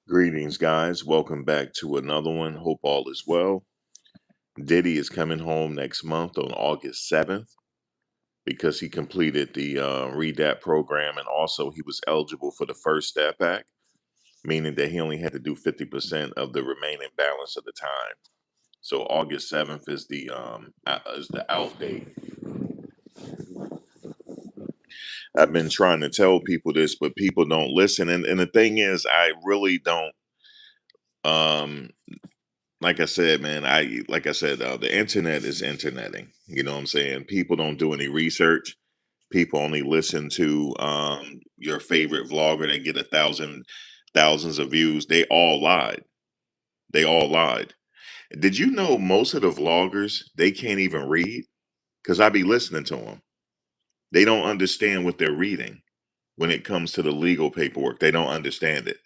Greetings, guys. Welcome back to another one. Hope all is well. Diddy is coming home next month on August 7th because he completed the REDAP program and also he was eligible for the First Step Act, meaning that he only had to do 50% of the remaining balance of the time. So August 7th is the out date. I've been trying to tell people this, but people don't listen. And the thing is, I really don't. Um, like I said, man, the internet is interneting. You know what I'm saying? People don't do any research. People only listen to your favorite vlogger that get thousands of views. They all lied. They all lied. Did you know most of the vloggers they can't even read? Because I be listening to them. They don't understand what they're reading when it comes to the legal paperwork. They don't understand it.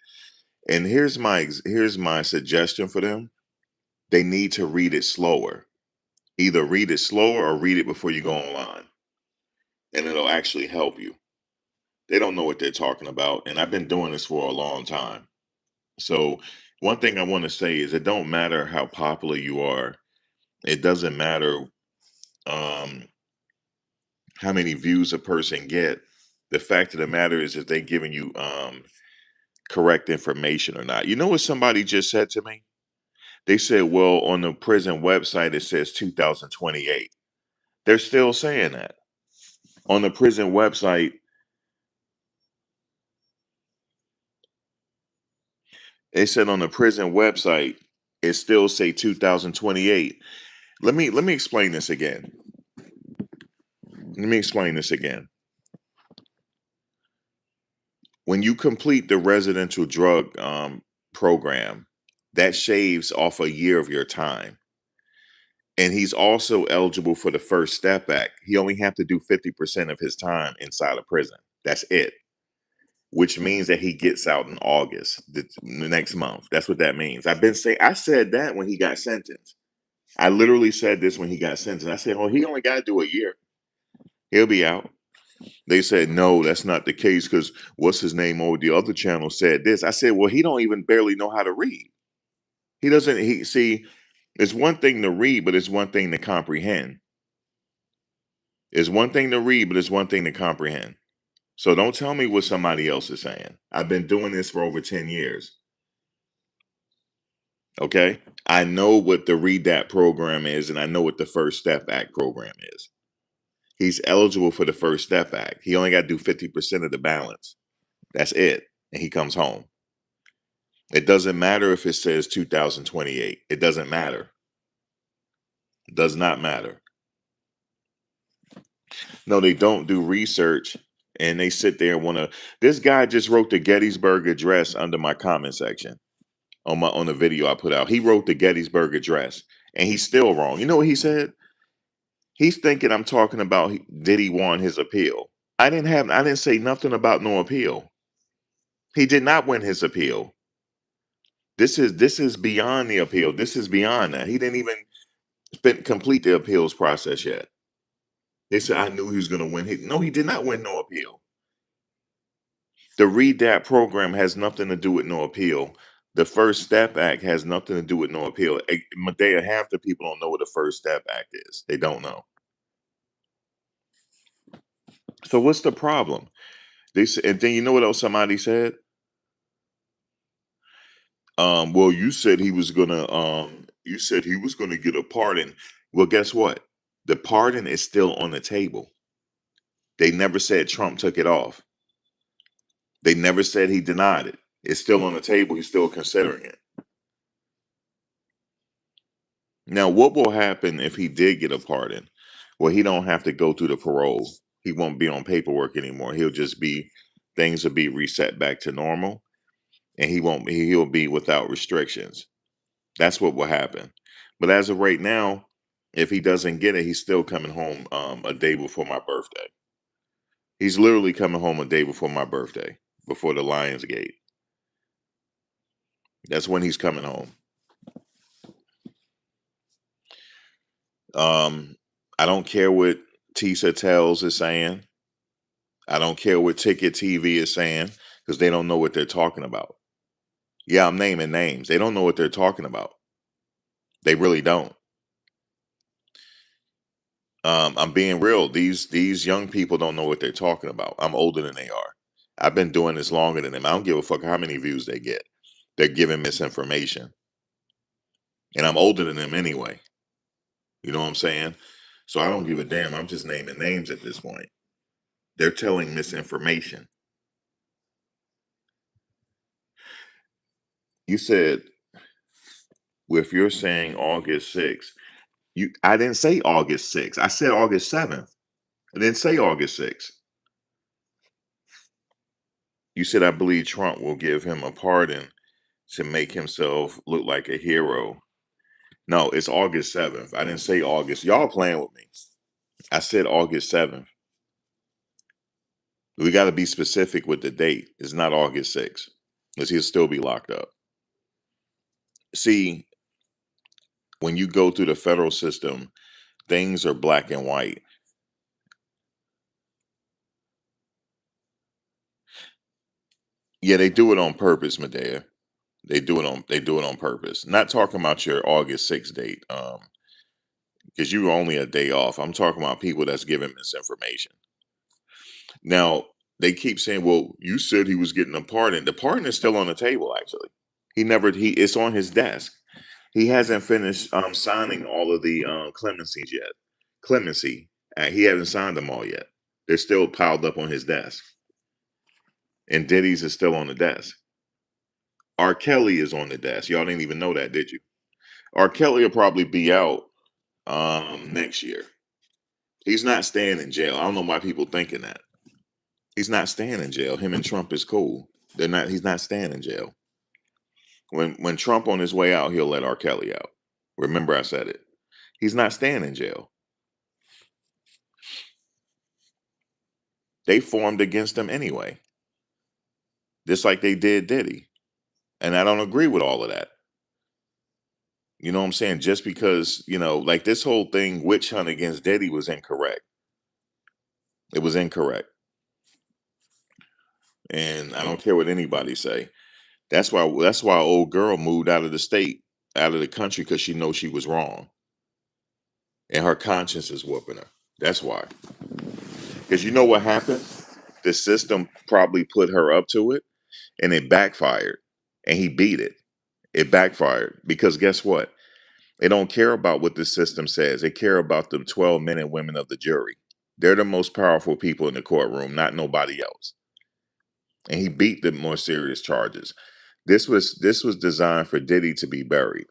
And here's my suggestion for them. They need to read it slower. Either read it slower or read it before you go online, and it'll actually help you. They don't know what they're talking about, and I've been doing this for a long time. So, one thing I want to say is it don't matter how popular you are. It doesn't matter um, how many views a person get. The fact of the matter is if they're giving you correct information or not. You know what somebody just said to me? They said, well, on the prison website, it says 2028. They're still saying that. On the prison website, they said on the prison website, it still say 2028. Let me explain this again. Let me explain this again. When you complete the residential drug program, that shaves off a year of your time. And he's also eligible for the First Step Act. He only have to do 50% of his time inside of prison. That's it. Which means that he gets out in August, the next month. That's what that means. I said that when he got sentenced. I literally said this when he got sentenced. I said, oh, he only got to do a year. He'll be out. They said, no, that's not the case because what's his name over the other channel said this. I said, well, he don't even barely know how to read. He doesn't, he see, it's one thing to read, but it's one thing to comprehend. It's one thing to read, but it's one thing to comprehend. So don't tell me what somebody else is saying. I've been doing this for over 10 years. Okay. I know what the Read That program is, and I know what the First Step Act program is. He's eligible for the First Step Act. He only got to do 50% of the balance. That's it. And he comes home. It doesn't matter if it says 2028. It doesn't matter. It does not matter. No, they don't do research and they sit there and want to. This guy just wrote the Gettysburg Address under my comment section on the video I put out. He wrote the Gettysburg Address and he's still wrong. You know what he said? He's thinking I'm talking about did he won his appeal. I didn't say nothing about no appeal. He did not win his appeal. This is beyond the appeal. This is beyond that. He didn't even complete the appeals process yet. They said I knew he was going to win. No, he did not win no appeal. The Read That program has nothing to do with no appeal. The First Step Act has nothing to do with no appeal. Medea, half the people don't know what the First Step Act is. They don't know. So what's the problem? They said, and then you know what else somebody said? Well, you said he was gonna get a pardon. Well, guess what? The pardon is still on the table. They never said Trump took it off. They never said he denied it. It's still on the table. He's still considering it. Now, what will happen if he did get a pardon? Well, he don't have to go through the parole. He won't be on paperwork anymore. Things will be reset back to normal, and he'll be without restrictions. That's what will happen. But as of right now, if he doesn't get it, he's still coming home a day before my birthday. He's literally coming home a day before my birthday, before the Lions Gate. That's when he's coming home. I don't care what Tisa Tells is saying. I don't care what Ticket TV is saying because they don't know what they're talking about. Yeah, I'm naming names. They don't know what they're talking about. They really don't. I'm being real. These young people don't know what they're talking about. I'm older than they are. I've been doing this longer than them. I don't give a fuck how many views they get. They're giving misinformation, and I'm older than them anyway. You know what I'm saying? So I don't give a damn. I'm just naming names at this point. They're telling misinformation. You said if you're saying August 6th, I didn't say August 6th. I said August 7th. I didn't say August 6th. You said I believe Trump will give him a pardon to make himself look like a hero. No, it's August 7th. I didn't say August. Y'all playing with me. I said August 7th. We got to be specific with the date. It's not August 6th, because he'll still be locked up. See, when you go through the federal system, things are black and white. Yeah, they do it on purpose, Medea. They do it on purpose. Not talking about your August 6th date, because you were only a day off. I'm talking about people that's giving misinformation. Now, they keep saying, well, you said he was getting a pardon. The pardon is still on the table, actually. It's on his desk. He hasn't finished signing all of the clemencies yet. Clemency. He hasn't signed them all yet. They're still piled up on his desk. And Diddy's is still on the desk. R. Kelly is on the desk. Y'all didn't even know that, did you? R. Kelly will probably be out next year. He's not staying in jail. I don't know why people thinking that. He's not staying in jail. Him and Trump is cool. He's not staying in jail. When Trump on his way out, he'll let R. Kelly out. Remember I said it. He's not staying in jail. They formed against him anyway. Just like they did Diddy. And I don't agree with all of that. You know what I'm saying? Just because, like this whole thing, witch hunt against Diddy was incorrect. It was incorrect. And I don't care what anybody say. That's why old girl moved out of the state, out of the country, because she knows she was wrong. And her conscience is whooping her. That's why. Because you know what happened? The system probably put her up to it and it backfired. And he beat it. It backfired. Because guess what? They don't care about what the system says. They care about the 12 men and women of the jury. They're the most powerful people in the courtroom, not nobody else. And he beat the more serious charges. This was designed for Diddy to be buried.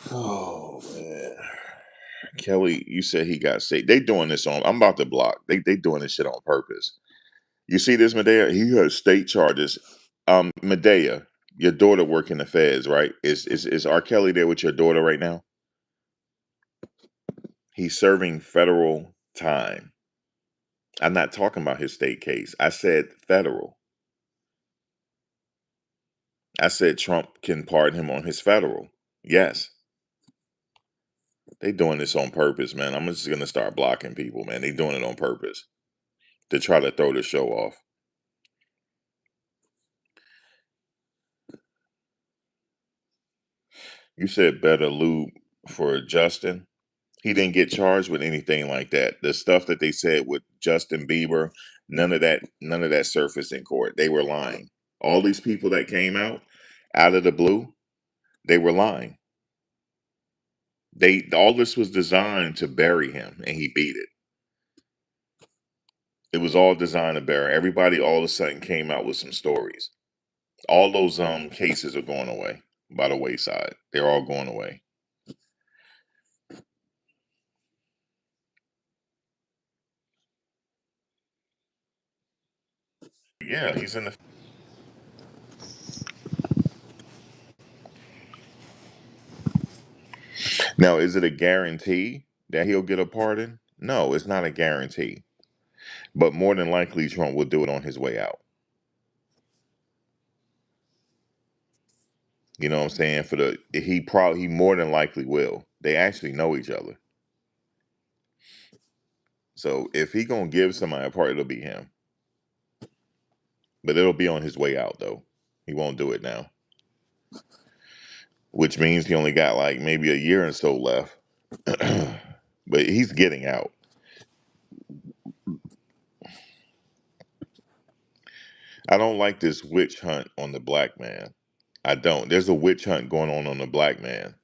Oh man. Kelly, you said he got sick. They doing this on I'm about to block. They doing this shit on purpose. You see this, Medea? He has state charges. Medea, your daughter work in the feds, right? Is R. Kelly there with your daughter right now? He's serving federal time. I'm not talking about his state case. I said federal. I said Trump can pardon him on his federal. Yes. They doing this on purpose, man. I'm just gonna start blocking people, man. They doing it on purpose to try to throw the show off. You said better lube for Justin. He didn't get charged with anything like that. The stuff that they said with Justin Bieber, none of that surfaced in court. They were lying. All these people that came out of the blue, they were lying. All this was designed to bury him, and he beat it. It was all designed to bury. Everybody all of a sudden came out with some stories. All those cases are going away by the wayside. They're all going away. Yeah, he's in the. Now, is it a guarantee that he'll get a pardon? No, it's not a guarantee. But more than likely, Trump will do it on his way out. You know what I'm saying? He more than likely will. They actually know each other. So if he gonna give somebody a part, it'll be him. But it'll be on his way out though. He won't do it now. Which means he only got like maybe a year and so left. But he's getting out. I don't like this witch hunt on the black man. I don't. There's a witch hunt going on the black man.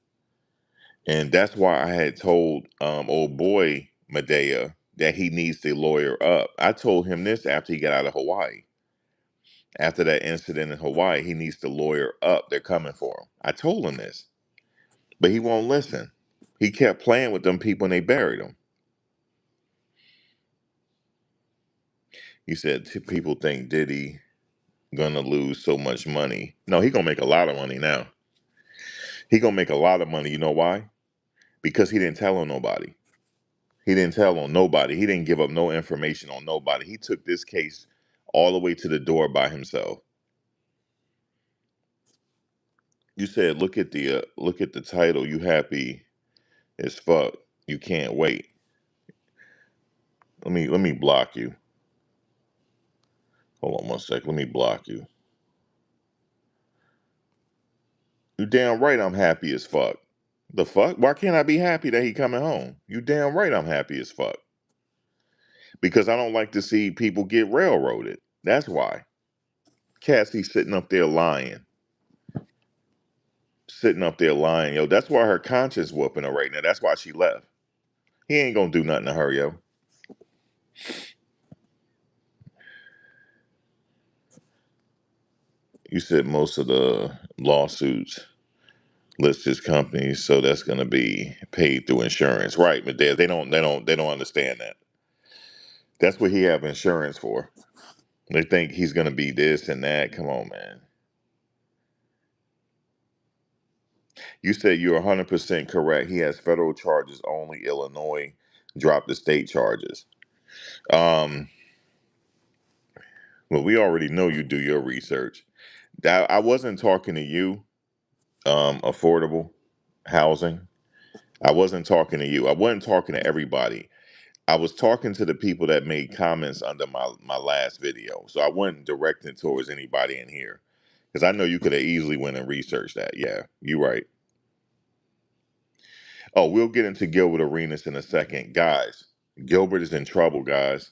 And that's why I had told old boy Medea that he needs to lawyer up. I told him this after he got out of Hawaii. After that incident in Hawaii, he needs to lawyer up. They're coming for him. I told him this, but he won't listen. He kept playing with them people and they buried him. He said people think Diddy gonna lose so much money. No, he gonna make a lot of money now. He gonna make a lot of money. You know why? Because he didn't tell on nobody. He didn't tell on nobody. He didn't give up no information on nobody. He took this case all the way to the door by himself. You said, look at the title. You happy as fuck. You can't wait. Let me block you. Hold on one sec. Let me block you. You damn right I'm happy as fuck. The fuck? Why can't I be happy that he coming home? You damn right I'm happy as fuck. Because I don't like to see people get railroaded. That's why. Cassie sitting up there lying. Sitting up there lying, yo. That's why her conscience whooping her right now. That's why she left. He ain't gonna do nothing to her, yo. You said most of the lawsuits list his companies, so that's gonna be paid through insurance, right? But they don't understand that. That's what he have insurance for. They think he's gonna be this and that. Come on, man. You said you're 100% correct. He has federal charges only. Illinois dropped the state charges. Um, well, we already know you do your research. I wasn't talking to you, affordable housing. I wasn't talking to you. I wasn't talking to everybody. I was talking to the people that made comments under my last video. So I wasn't directing towards anybody in here. Because I know you could have easily went and researched that. Yeah, you're right. Oh, we'll get into Gilbert Arenas in a second. Guys, Gilbert is in trouble, guys.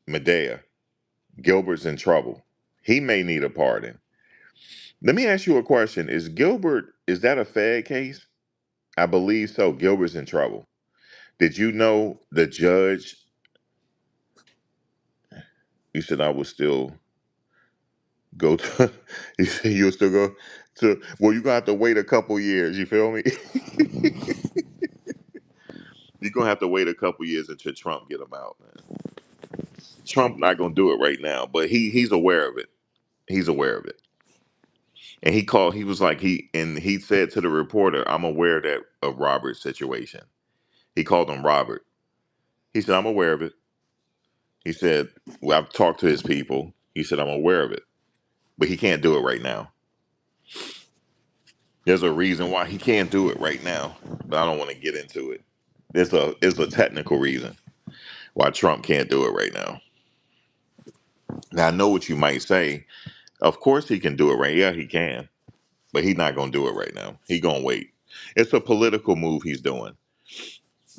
Medea, Gilbert's in trouble. He may need a pardon. Let me ask you a question. Is that a Fed case? I believe so. Gilbert's in trouble. Did you know the judge? You said I would still go to, you said you'll still go to, well, you're going to have to wait a couple years. You feel me? You're going to have to wait a couple years until Trump get him out, man. Trump not going to do it right now, but he's aware of it. He's aware of it. And he was like, he said to the reporter, I'm aware that of Robert's situation. He called him Robert. He said, I'm aware of it. He said, well, I've talked to his people. He said, I'm aware of it, but he can't do it right now. There's a reason why he can't do it right now, but I don't want to get into it. There's a technical reason why Trump can't do it right now. Now I know what you might say. Of course he can do it right. Yeah, he can, but he's not gonna do it right now. He gonna wait. It's a political move he's doing.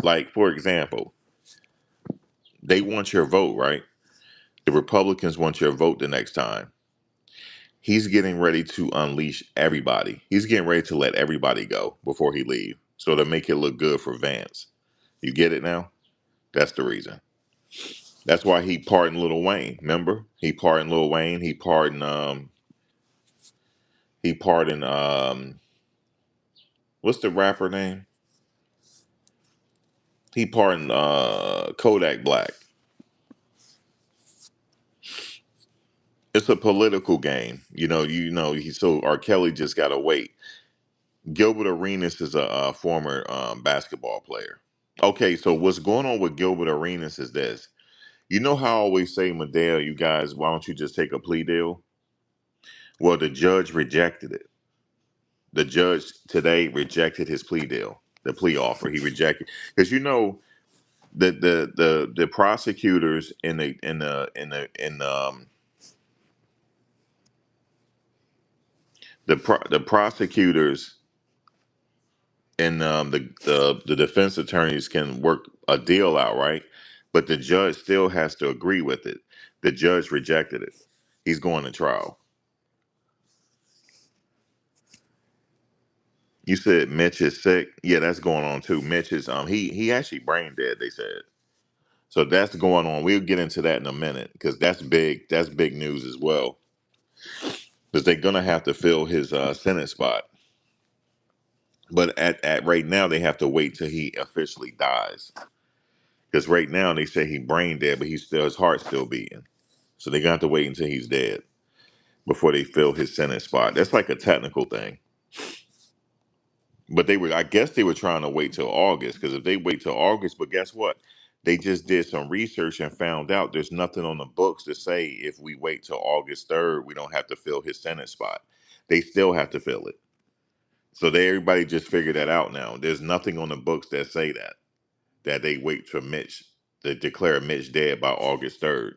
Like for example, they want your vote, right? The Republicans want your vote the next time. He's getting ready to unleash everybody. He's getting ready to let everybody go before he leave, so to make it look good for Vance. You get it now? That's the reason. That's why he pardoned Lil Wayne. Remember, he pardoned Lil Wayne. He pardoned what's the rapper name? He pardoned Kodak Black. It's a political game, so R. Kelly just gotta wait. Gilbert Arenas is a former basketball player. Okay, so what's going on with Gilbert Arenas is this. You know how I always say, Medea, you guys, why don't you just take a plea deal? Well, the judge rejected it. The judge today rejected his plea deal, the plea offer. He rejected because The prosecutors in the prosecutors and the defense attorneys can work a deal out, right? But the judge still has to agree with it. The judge rejected it. He's going to trial. You said Mitch is sick. Yeah, that's going on too. Mitch is he actually brain dead, they said. So that's going on. We'll get into that in a minute because that's big. That's big news as well. Because they're gonna have to fill his Senate spot. But at right now they have to wait till he officially dies. Because right now they say he brain dead, but he's still his heart's still beating. So they're gonna have to wait until he's dead before they fill his Senate spot. That's like a technical thing. But I guess they were trying to wait till August, because if they wait till August, but guess what? They just did some research and found out there's nothing on the books to say if we wait till August 3rd, we don't have to fill his Senate spot. They still have to fill it. So everybody just figured that out now. There's nothing on the books that say that they wait for Mitch to declare Mitch dead by August 3rd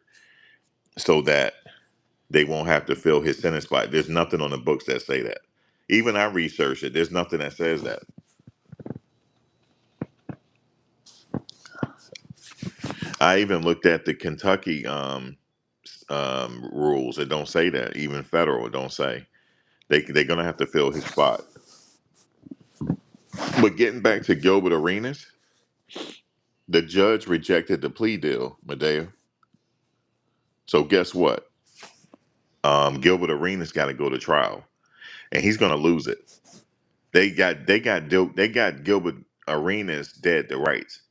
so that they won't have to fill his Senate spot. There's nothing on the books that say that. Even I researched it. There's nothing that says that. I even looked at the Kentucky rules. It don't say that. Even federal, it don't say they're gonna have to fill his spot. But getting back to Gilbert Arenas, the judge rejected the plea deal, Medea. So guess what? Gilbert Arenas got to go to trial, and he's gonna lose it. They got Gilbert Arenas dead to rights.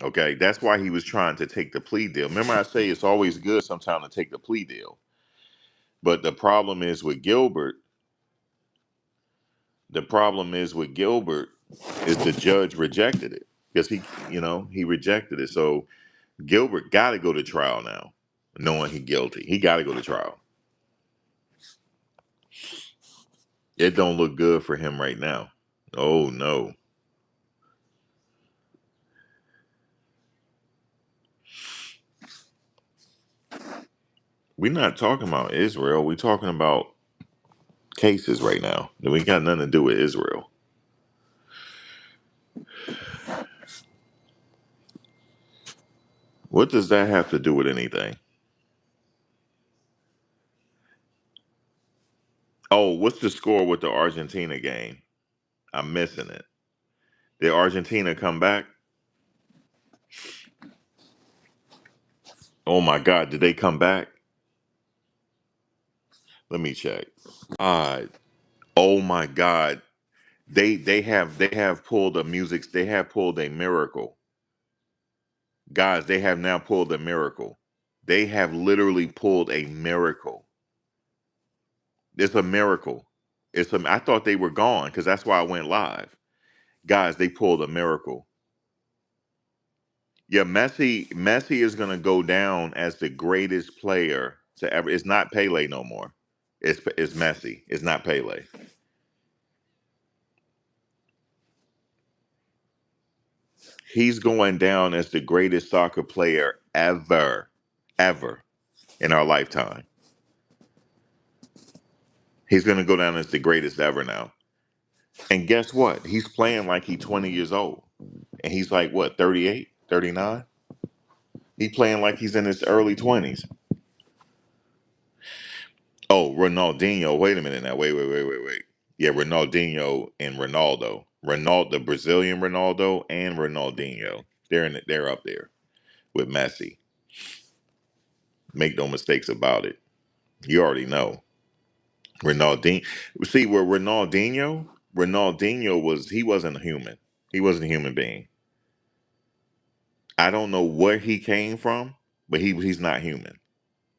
Okay, that's why he was trying to take the plea deal. Remember, I say it's always good sometimes to take the plea deal. But the problem is with Gilbert. The problem is with Gilbert is the judge rejected it because he rejected it. So Gilbert got to go to trial now, knowing he guilty. He got to go to trial. It don't look good for him right now. Oh no, we're not talking about Israel. We're talking about cases right now. We got nothing to do with Israel. What does that have to do with anything? Oh, what's the score with the Argentina game? I'm missing it. Did Argentina come back? Oh my God, did they come back? Let me check. Uh, oh my God. They have pulled a music, they have pulled a miracle. Guys, they have now pulled a miracle. They have literally pulled a miracle. It's a miracle. I thought they were gone because that's why I went live. Guys, they pulled a miracle. Yeah, Messi is gonna go down as the greatest player to ever. It's not Pele no more. It's Messi. It's not Pele. He's going down as the greatest soccer player ever, ever in our lifetime. He's going to go down as the greatest ever now. And guess what? He's playing like he's 20 years old. And he's like, what, 38, 39? He's playing like he's in his early 20s. Oh, Ronaldinho. Wait a minute now. Wait. Yeah, Ronaldinho and Ronaldo. The Brazilian Ronaldo and Ronaldinho. They're up there with Messi. Make no mistakes about it. You already know. Ronaldinho. See, where Ronaldinho he wasn't a human. He wasn't a human being. I don't know where he came from, but he's not human.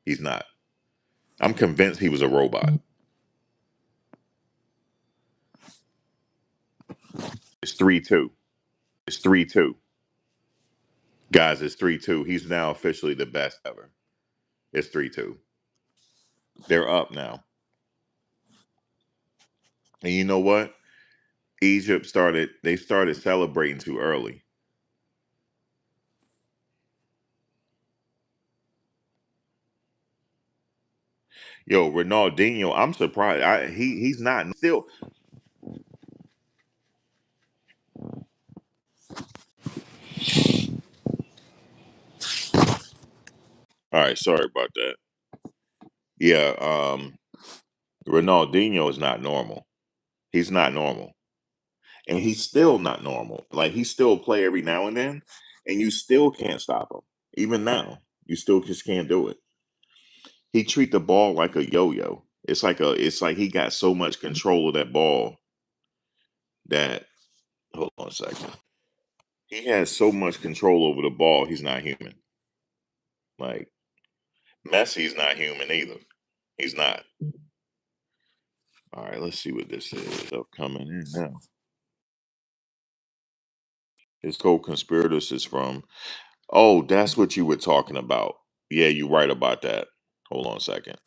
He's not. I'm convinced he was a robot. It's 3-2. It's 3-2. Guys, it's 3-2. He's now officially the best ever. It's 3-2. They're up now. And you know what? They started celebrating too early. Yo, Ronaldinho, I'm surprised. He's not still. All right, sorry about that. Yeah, Ronaldinho is not normal. He's not normal, and he's still not normal. Like he still play every now and then, and you still can't stop him. Even now, you still just can't do it. He treat the ball like a yo-yo. It's like he got so much control of that ball that hold on a second. He has so much control over the ball, he's not human. Like Messi's not human either. He's not. All right, let's see what this is. Stuff coming in now. His co-conspirators is from. Oh, that's what you were talking about. Yeah, you're right about that. Hold on a second.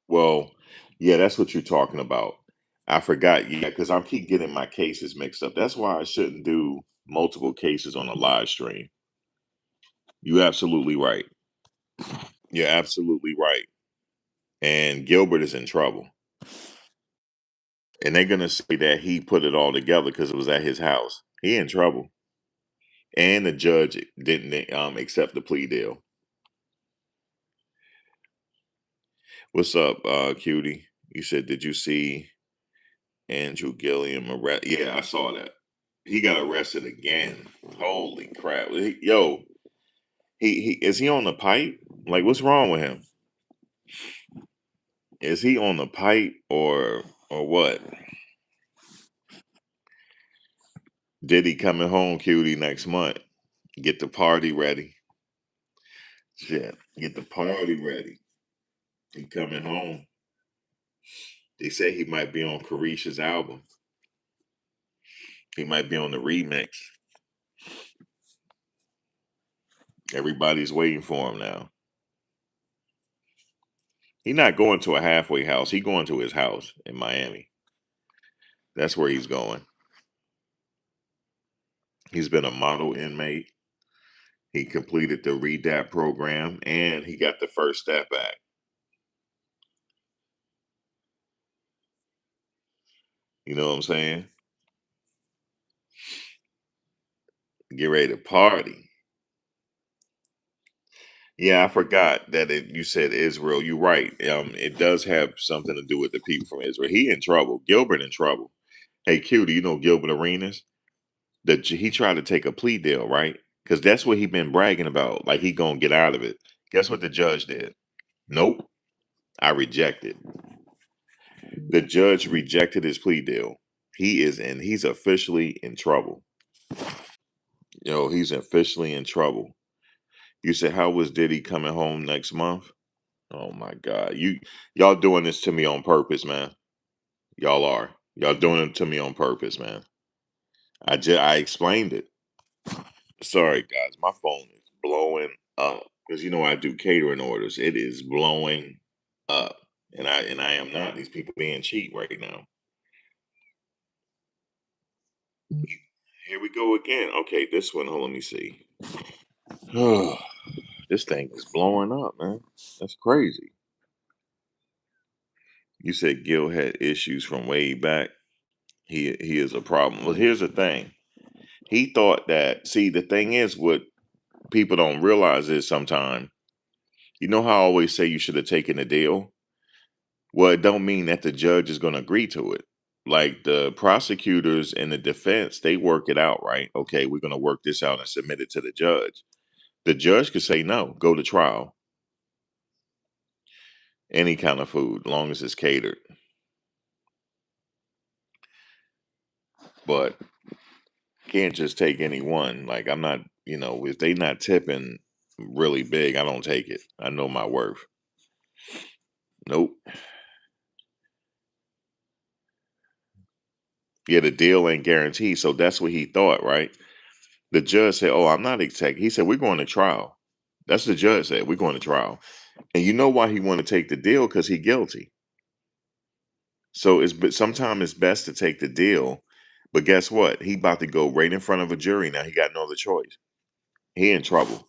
Well, yeah, that's what you're talking about. I forgot. Yeah, because I keep getting my cases mixed up. That's why I shouldn't do multiple cases on a live stream. You're absolutely right. You're absolutely right. And Gilbert is in trouble. And they're gonna say that he put it all together because it was at his house. He in trouble. And the judge didn't accept the plea deal. What's up, cutie? You said, did you see Andrew Gilliam arrest? Yeah, I saw that. He got arrested again. Holy crap! Yo, he is he on the pipe? Like, what's wrong with him? Is he on the pipe or what? Diddy coming home, cutie, next month. Get the party ready. Shit, get the party ready. He coming home. They say he might be on Carisha's album. He might be on the remix. Everybody's waiting for him now. He's not going to a halfway house. He going to his house in Miami. That's where he's going. He's been a model inmate. He completed the REDAP program and he got the First Step Act. You know what I'm saying? Get ready to party. Yeah, I forgot that you said Israel. You're right. It does have something to do with the people from Israel. He in trouble. Gilbert in trouble. Hey, Q, do you know Gilbert Arenas? That he tried to take a plea deal, right? Because that's what he been bragging about. Like he gonna get out of it. Guess what the judge did? Nope. I rejected. The judge rejected his plea deal. He's officially in trouble. Yo, he's officially in trouble. You said, how was Diddy coming home next month? Oh my God. Y'all doing this to me on purpose, man. Y'all are. Y'all doing it to me on purpose, man. I explained it. Sorry, guys. My phone is blowing up. Because you know I do catering orders. It is blowing up. And I am not. These people being cheap right now. Here we go again. Okay, this one. Hold on, let me see. This thing is blowing up, man. That's crazy. You said Gil had issues from way back. He is a problem. Well, here's the thing. He thought that. See, the thing is, what people don't realize is sometimes, you know how I always say you should have taken the deal. Well, it don't mean that the judge is going to agree to it. Like the prosecutors and the defense, they work it out, right? Okay, we're going to work this out and submit it to the judge. The judge could say no, go to trial. Any kind of food, long as it's catered. But can't just take any one. Like I'm not, if they not tipping really big, I don't take it. I know my worth. Nope. Yeah, the deal ain't guaranteed. So that's what he thought, right? The judge said, "Oh, I'm not exact." He said, "We're going to trial." That's the judge said. We're going to trial. And you know why he want to take the deal? Because he guilty. So sometimes it's best to take the deal. But guess what? He about to go right in front of a jury now. He got no other choice. He in trouble.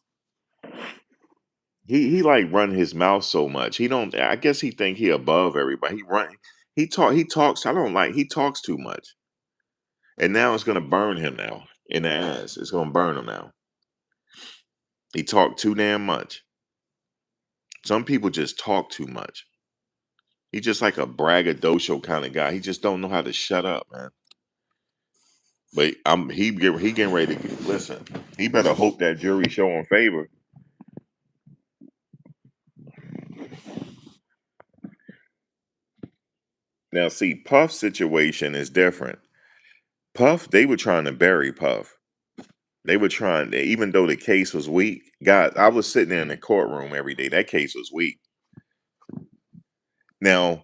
He like run his mouth so much. He don't. I guess he think he above everybody. He run. He talk. He talks. I don't like. He talks too much, and now it's gonna burn him now in the ass. It's gonna burn him now. He talked too damn much. Some people just talk too much. He just like a braggadocio kind of guy. He just don't know how to shut up, man. But he getting ready to listen. He better hope that jury show him favor. Now, see, Puff's situation is different. Puff, they were trying to bury Puff. They were trying to, even though the case was weak. God, I was sitting there in the courtroom every day. That case was weak. Now,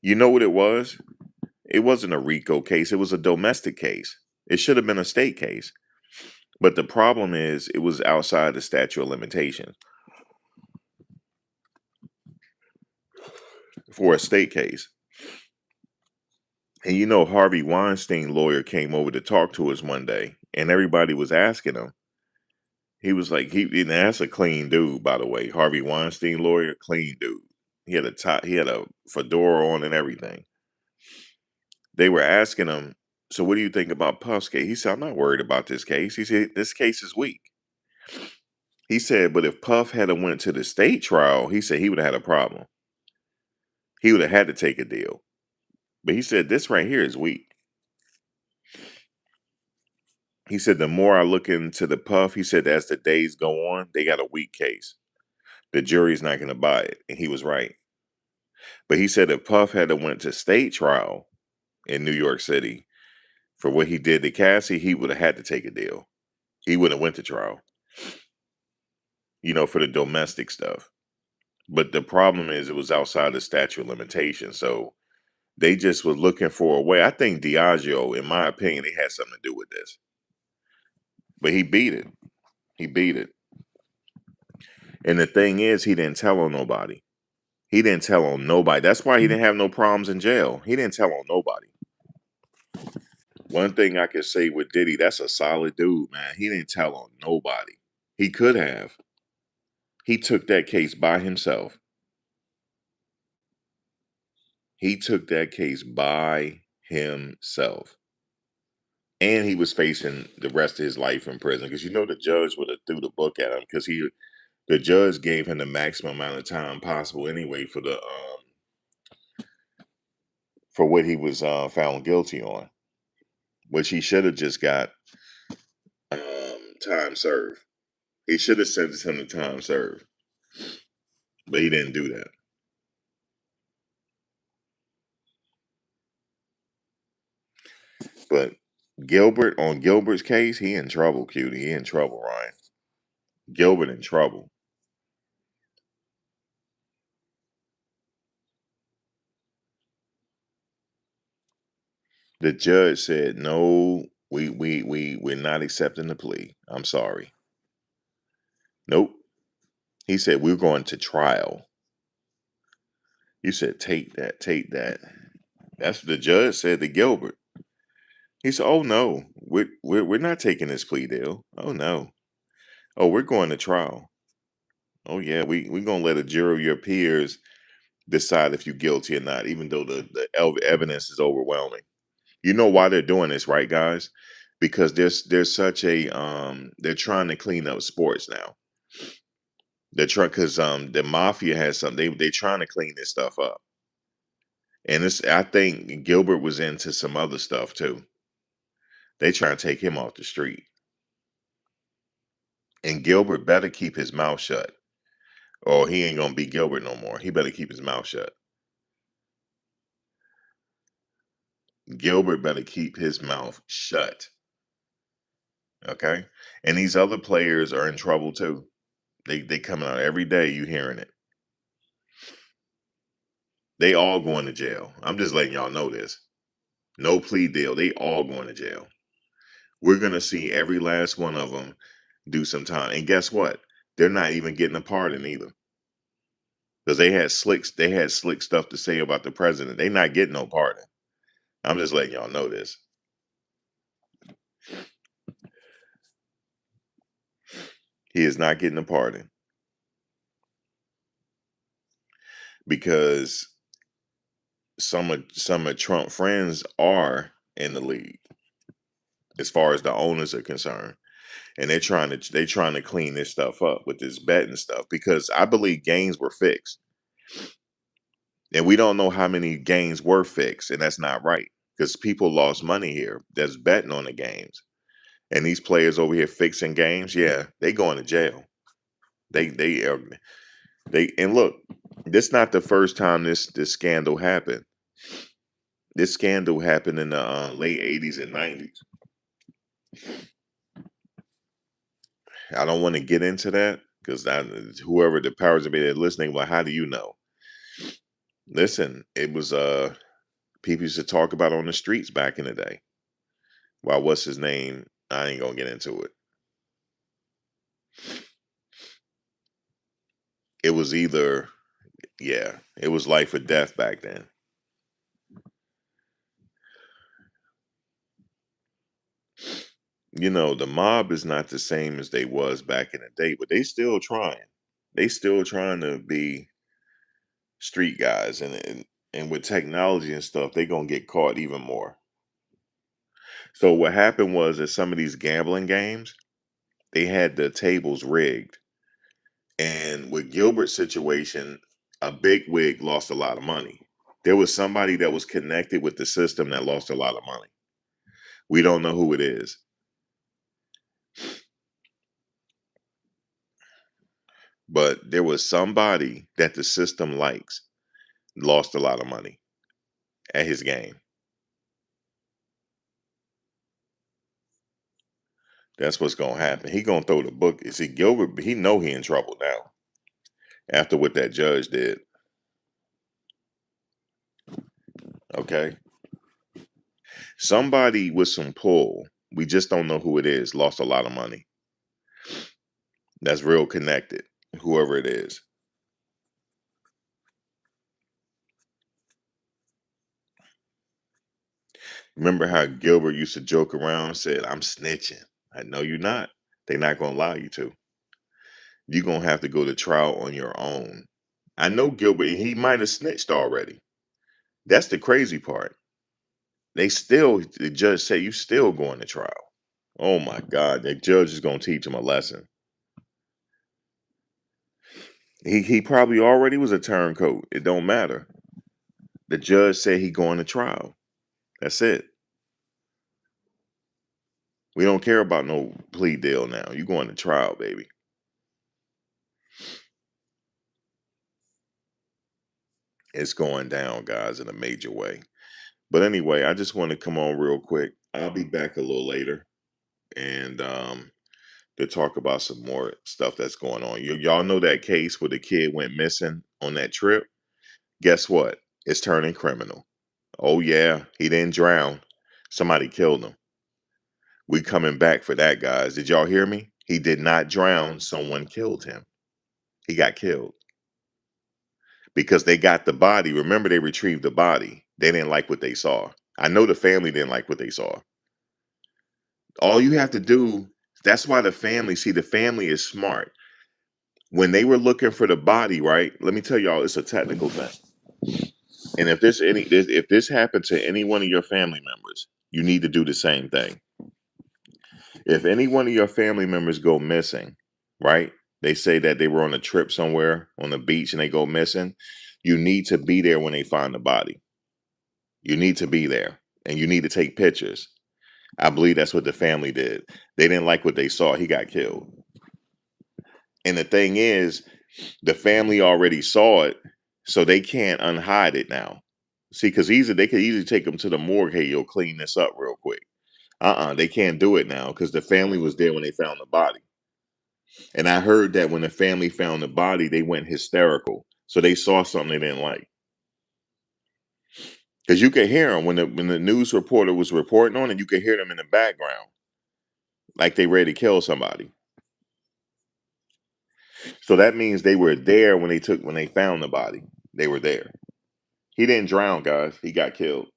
you know what it was? It wasn't a RICO case. It was a domestic case. It should have been a state case. But the problem is, it was outside the statute of limitations for a state case. And you know, Harvey Weinstein lawyer came over to talk to us one day, and everybody was asking him. He was like, and that's a clean dude, by the way. Harvey Weinstein lawyer, clean dude. He had a fedora on and everything. They were asking him, so what do you think about Puff's case? He said, I'm not worried about this case. He said, this case is weak. He said, but if Puff had went to the state trial, he said he would have had a problem. He would have had to take a deal. But he said, this right here is weak. He said, the more I look into the Puff, he said, as the days go on, they got a weak case. The jury's not going to buy it. And he was right. But he said if Puff had went to state trial in New York City for what he did to Cassie, he would have had to take a deal. He wouldn't have went to trial, for the domestic stuff. But the problem is it was outside the statute of limitations. So they just were looking for a way. I think Diageo, in my opinion, they had something to do with this. But he beat it. He beat it. And the thing is, he didn't tell on nobody. He didn't tell on nobody. That's why he didn't have no problems in jail. He didn't tell on nobody. One thing I can say with Diddy, that's a solid dude, man. He didn't tell on nobody. He could have. He took that case by himself. He took that case by himself. And he was facing the rest of his life in prison because the judge would have threw the book at him because the judge gave him the maximum amount of time possible anyway for what he was found guilty on, which he should have just got time served. He should have sentenced him to time served, but he didn't do that. But Gilbert's case, he in trouble, cutie. He in trouble, Ryan. Gilbert in trouble. The judge said, no, we're not accepting the plea. I'm sorry. Nope. He said, we're going to trial. You said, take that, take that. That's what the judge said to Gilbert. He said, oh no, we're not taking this plea deal. Oh no. Oh, we're going to trial. Oh yeah, we're gonna let a jury of your peers decide if you're guilty or not, even though the evidence is overwhelming. You know why they're doing this, right, guys? Because there's such a they're trying to clean up sports now. They're trying because the mafia has something. They're trying to clean this stuff up, and it's I think Gilbert was into some other stuff too. They trying to take him off the street, and Gilbert better keep his mouth shut, or he ain't gonna be Gilbert no more. He better keep his mouth shut. Gilbert better keep his mouth shut. Okay, and these other players are in trouble too. They coming out every day. You hearing it? They all going to jail. I'm just letting y'all know this. No plea deal. They all going to jail. We're gonna see every last one of them do some time. And guess what? They're not even getting a pardon either. Because they had slick stuff to say about the president. They not getting no pardon. I'm just letting y'all know this. He is not getting a pardon. because some of Trump friends are in the league as far as the owners are concerned, and they're trying to clean this stuff up with this betting stuff because I believe games were fixed, and we don't know how many games were fixed, and that's not right because people lost money here that's betting on the games, and these players over here fixing games, yeah, they going to jail. They and look, this not the first time this scandal happened. This scandal happened in the late '80s and '90s. I don't want to get into that because whoever the powers that be that listening, well, how do you know? Listen, it was people used to talk about on the streets back in the day. Well, what's his name? I ain't gonna get into it. It was either, yeah, it was life or death back then. You know, the mob is not the same as they was back in the day, but they still trying. They still trying to be street guys, and with technology and stuff, they gonna get caught even more. So what happened was that some of these gambling games, they had the tables rigged. And with Gilbert's situation, a big wig lost a lot of money. There was somebody that was connected with the system that lost a lot of money. We don't know who it is, but there was somebody that the system likes lost a lot of money at his game. That's what's gonna happen. He gonna throw the book. See, Gilbert, he know he in trouble now after what that judge did. Okay, somebody with some pull. We just don't know who it is. Lost a lot of money. That's real connected. Whoever it is. Remember how Gilbert used to joke around and said, "I'm snitching." I know you're not. They're not gonna allow you to. You're gonna have to go to trial on your own. I know Gilbert, he might have snitched already. That's the crazy part. The judge say you still going to trial. Oh my God, the judge is gonna teach him a lesson. He probably already was a turncoat. It don't matter. The judge said he going to trial. That's it. We don't care about no plea deal now. You going to trial, baby. It's going down, guys, in a major way. But anyway, I just want to come on real quick. I'll be back a little later and to talk about some more stuff that's going on. Y'all know that case where the kid went missing on that trip? Guess what? It's turning criminal. Oh yeah, he didn't drown. Somebody killed him. We coming back for that, guys. Did y'all hear me? He did not drown. Someone killed him. He got killed because they got the body. Remember, they retrieved the body. They didn't like what they saw. I know the family didn't like what they saw. All you have to do, that's why the family is smart. When they were looking for the body, right? Let me tell y'all, it's a technical thing. And if this happened to any one of your family members, you need to do the same thing. If any one of your family members go missing, right? They say that they were on a trip somewhere on the beach and they go missing. You need to be there when they find the body. You need to be there and you need to take pictures. I believe that's what the family did. They didn't like what they saw. He got killed. And the thing is, the family already saw it, so they can't unhide it now. See, because they could easily take them to the morgue. Hey, you'll clean this up real quick. They can't do it now because the family was there when they found the body. And I heard that when the family found the body, they went hysterical. So they saw something they didn't like. Because you could hear them when the news reporter was reporting on it, you could hear them in the background, like they ready to kill somebody. So that means they were there when they found the body. They were there. He didn't drown, guys. He got killed.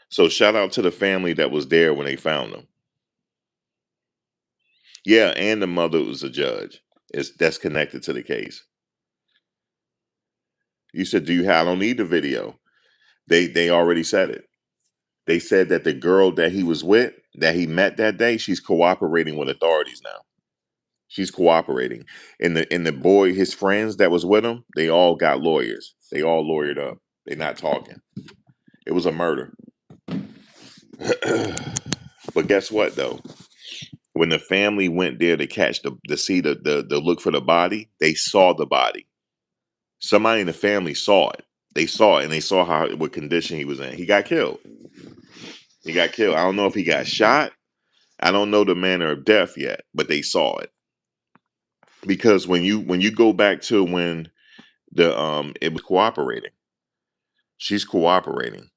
So shout out to the family that was there when they found him. Yeah, and the mother was a judge. That's connected to the case. You said, "Do you have? I don't need the video." They already said it. They said that the girl that he was with, that he met that day, she's cooperating with authorities now. She's cooperating. And the boy, his friends that was with him, they all got lawyers. They all lawyered up. They're not talking. It was a murder. But guess what though? When the family went there to catch the see the look for the body, they saw the body. Somebody in the family saw it. They saw it and they saw what condition he was in. He got killed. He got killed. I don't know if he got shot. I don't know the manner of death yet, but they saw it. Because when you go back to when the it was cooperating, she's cooperating.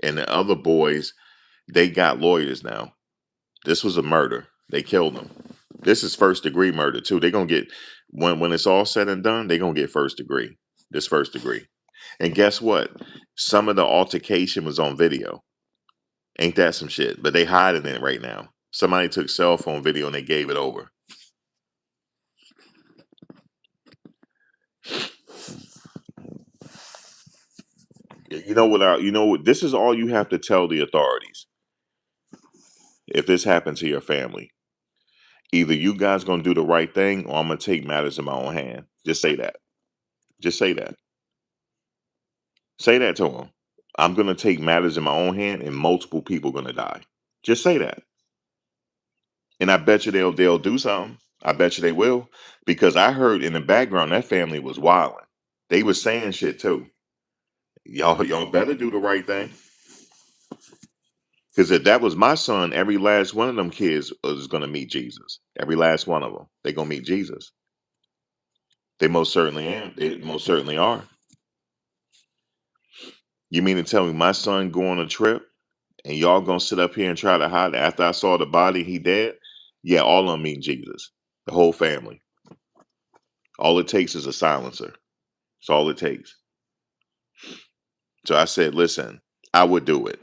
And the other boys, they got lawyers now. This was a murder. They killed him. This is first degree murder too. They're gonna get when it's all said and done, they're gonna get first degree. This first degree. And guess what? Some of the altercation was on video. Ain't that some shit? But they hiding it right now. Somebody took cell phone video and they gave it over. You know what? You know what? This is all you have to tell the authorities. If this happened to your family, either you guys gonna do the right thing, or I'm gonna take matters in my own hand. Just say that. Just say that. Say that to them. I'm gonna take matters in my own hand, and multiple people gonna die. Just say that, and I bet you they'll do something. I bet you they will, because I heard in the background that family was wilding. They was saying shit too. Y'all better do the right thing. Because if that was my son, every last one of them kids is gonna meet Jesus. Every last one of them, they gonna meet Jesus. They most certainly am. They most certainly are. You mean to tell me my son go on a trip and y'all gonna sit up here and try to hide it after I saw the body, he dead? Yeah, all of them meet Jesus. The whole family. All it takes is a silencer. That's all it takes. So I said, listen, I would do it.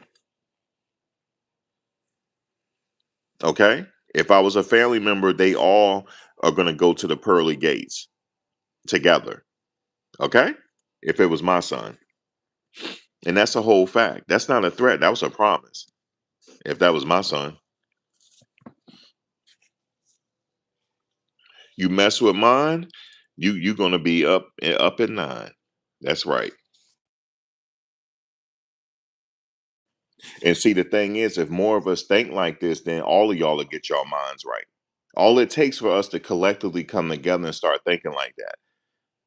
Okay? If I was a family member, they all are gonna go to the pearly gates together. Okay? If it was my son. And that's a whole fact. That's not a threat. That was a promise. If that was my son. You mess with mine, you gonna be up at 9. That's right. And see, the thing is, if more of us think like this, then all of y'all will get your minds right. All it takes for us to collectively come together and start thinking like that,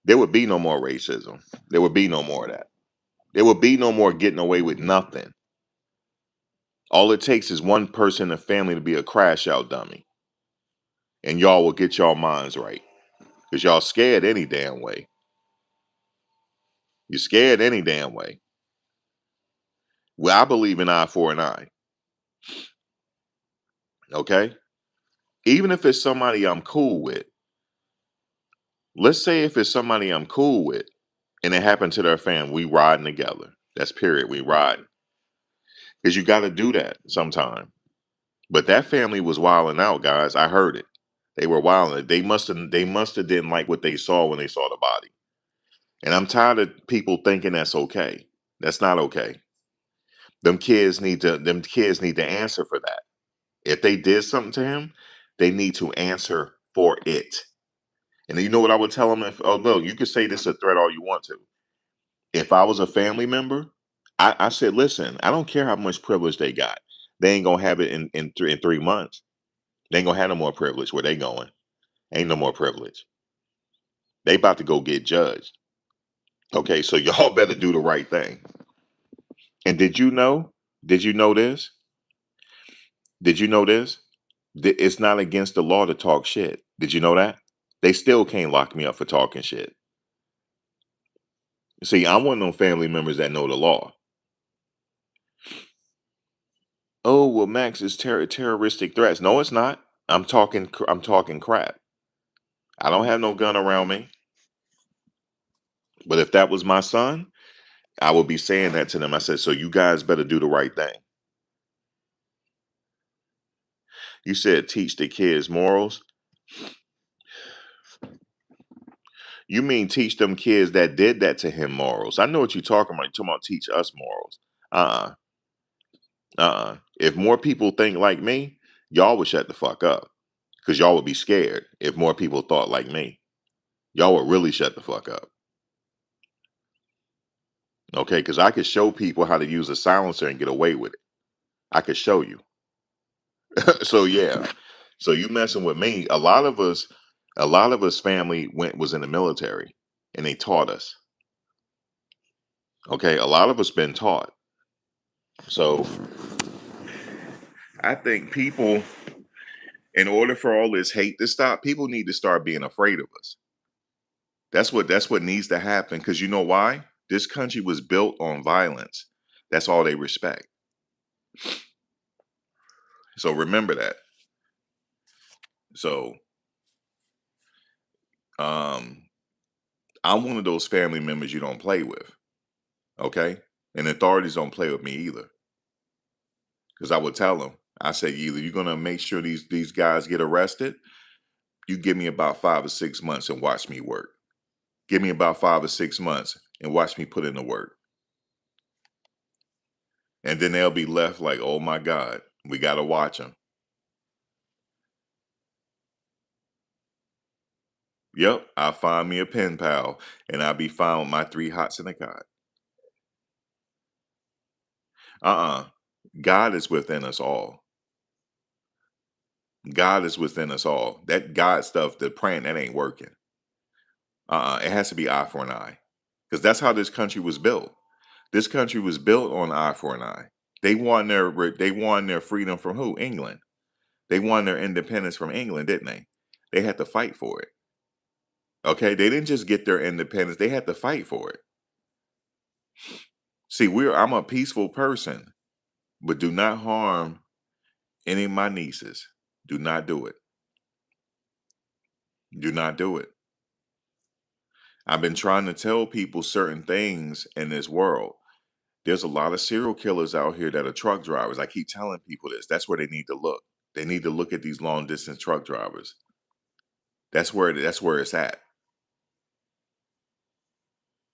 there would be no more racism. There would be no more of that. There would be no more getting away with nothing. All it takes is one person in the family to be a crash out dummy, and y'all will get y'all minds right. Because y'all scared any damn way. You're scared any damn way. Well, I believe in eye for an eye. Okay? Even if it's somebody I'm cool with. Let's say if it's somebody I'm cool with and it happened to their family, we riding together. That's period. We riding. Because you got to do that sometime. But that family was wilding out, guys. I heard it. They were wilding. They must have didn't like what they saw when they saw the body. And I'm tired of people thinking that's okay. That's not okay. Them kids need to answer for that. If they did something to him, they need to answer for it. And you know what I would tell them? If, oh no, you can say this is a threat all you want to. If I was a family member, I said, listen, I don't care how much privilege they got. They ain't gonna have it in 3 months. They ain't gonna have no more privilege. Where they going? Ain't no more privilege. They about to go get judged. Okay, so y'all better do the right thing. And did you know? Did you know this? Did you know this? It's not against the law to talk shit. Did you know that? They still can't lock me up for talking shit. See, I'm one of them family members that know the law. Oh well, Max is terroristic threats. No, it's not. I'm talking crap. I don't have no gun around me. But if that was my son, I would be saying that to them. I said, so you guys better do the right thing. You said teach the kids morals. You mean teach them kids that did that to him morals? I know what you're talking about. You're talking about teach us morals. Uh If more people think like me, y'all would shut the fuck up because y'all would be scared if more people thought like me. Y'all would really shut the fuck up. Okay, because I could show people how to use a silencer and get away with it. I could show you. So yeah. So you messing with me. A lot of us family was in the military and they taught us. Okay, a lot of us been taught. So I think people, in order for all this hate to stop, people need to start being afraid of us. That's what needs to happen. Because you know why? This country was built on violence. That's all they respect. So remember that. So um I'm one of those family members you don't play with. Okay? And authorities don't play with me either. Because I would tell them, I say, either you're gonna make sure these guys get arrested, you give me about 5 or 6 months and watch me work. Give me about 5 or 6 months and watch me put in the work. And then they'll be left like, oh my God, we gotta watch them. Yep, I'll find me a pen pal and I'll be fine with my 3 hots and a cot. Uh-uh. God is within us all. God is within us all. That God stuff, the praying, that ain't working. It has to be eye for an eye. Because that's how this country was built. This country was built on eye for an eye. They won their freedom from who? England. They won their independence from England, didn't they? They had to fight for it. Okay, they didn't just get their independence; they had to fight for it. See, I'm a peaceful person, but do not harm any of my nieces. Do not do it. Do not do it. I've been trying to tell people certain things in this world. There's a lot of serial killers out here that are truck drivers. I keep telling people this. That's where they need to look. They need to look at these long distance truck drivers. That's where it's at.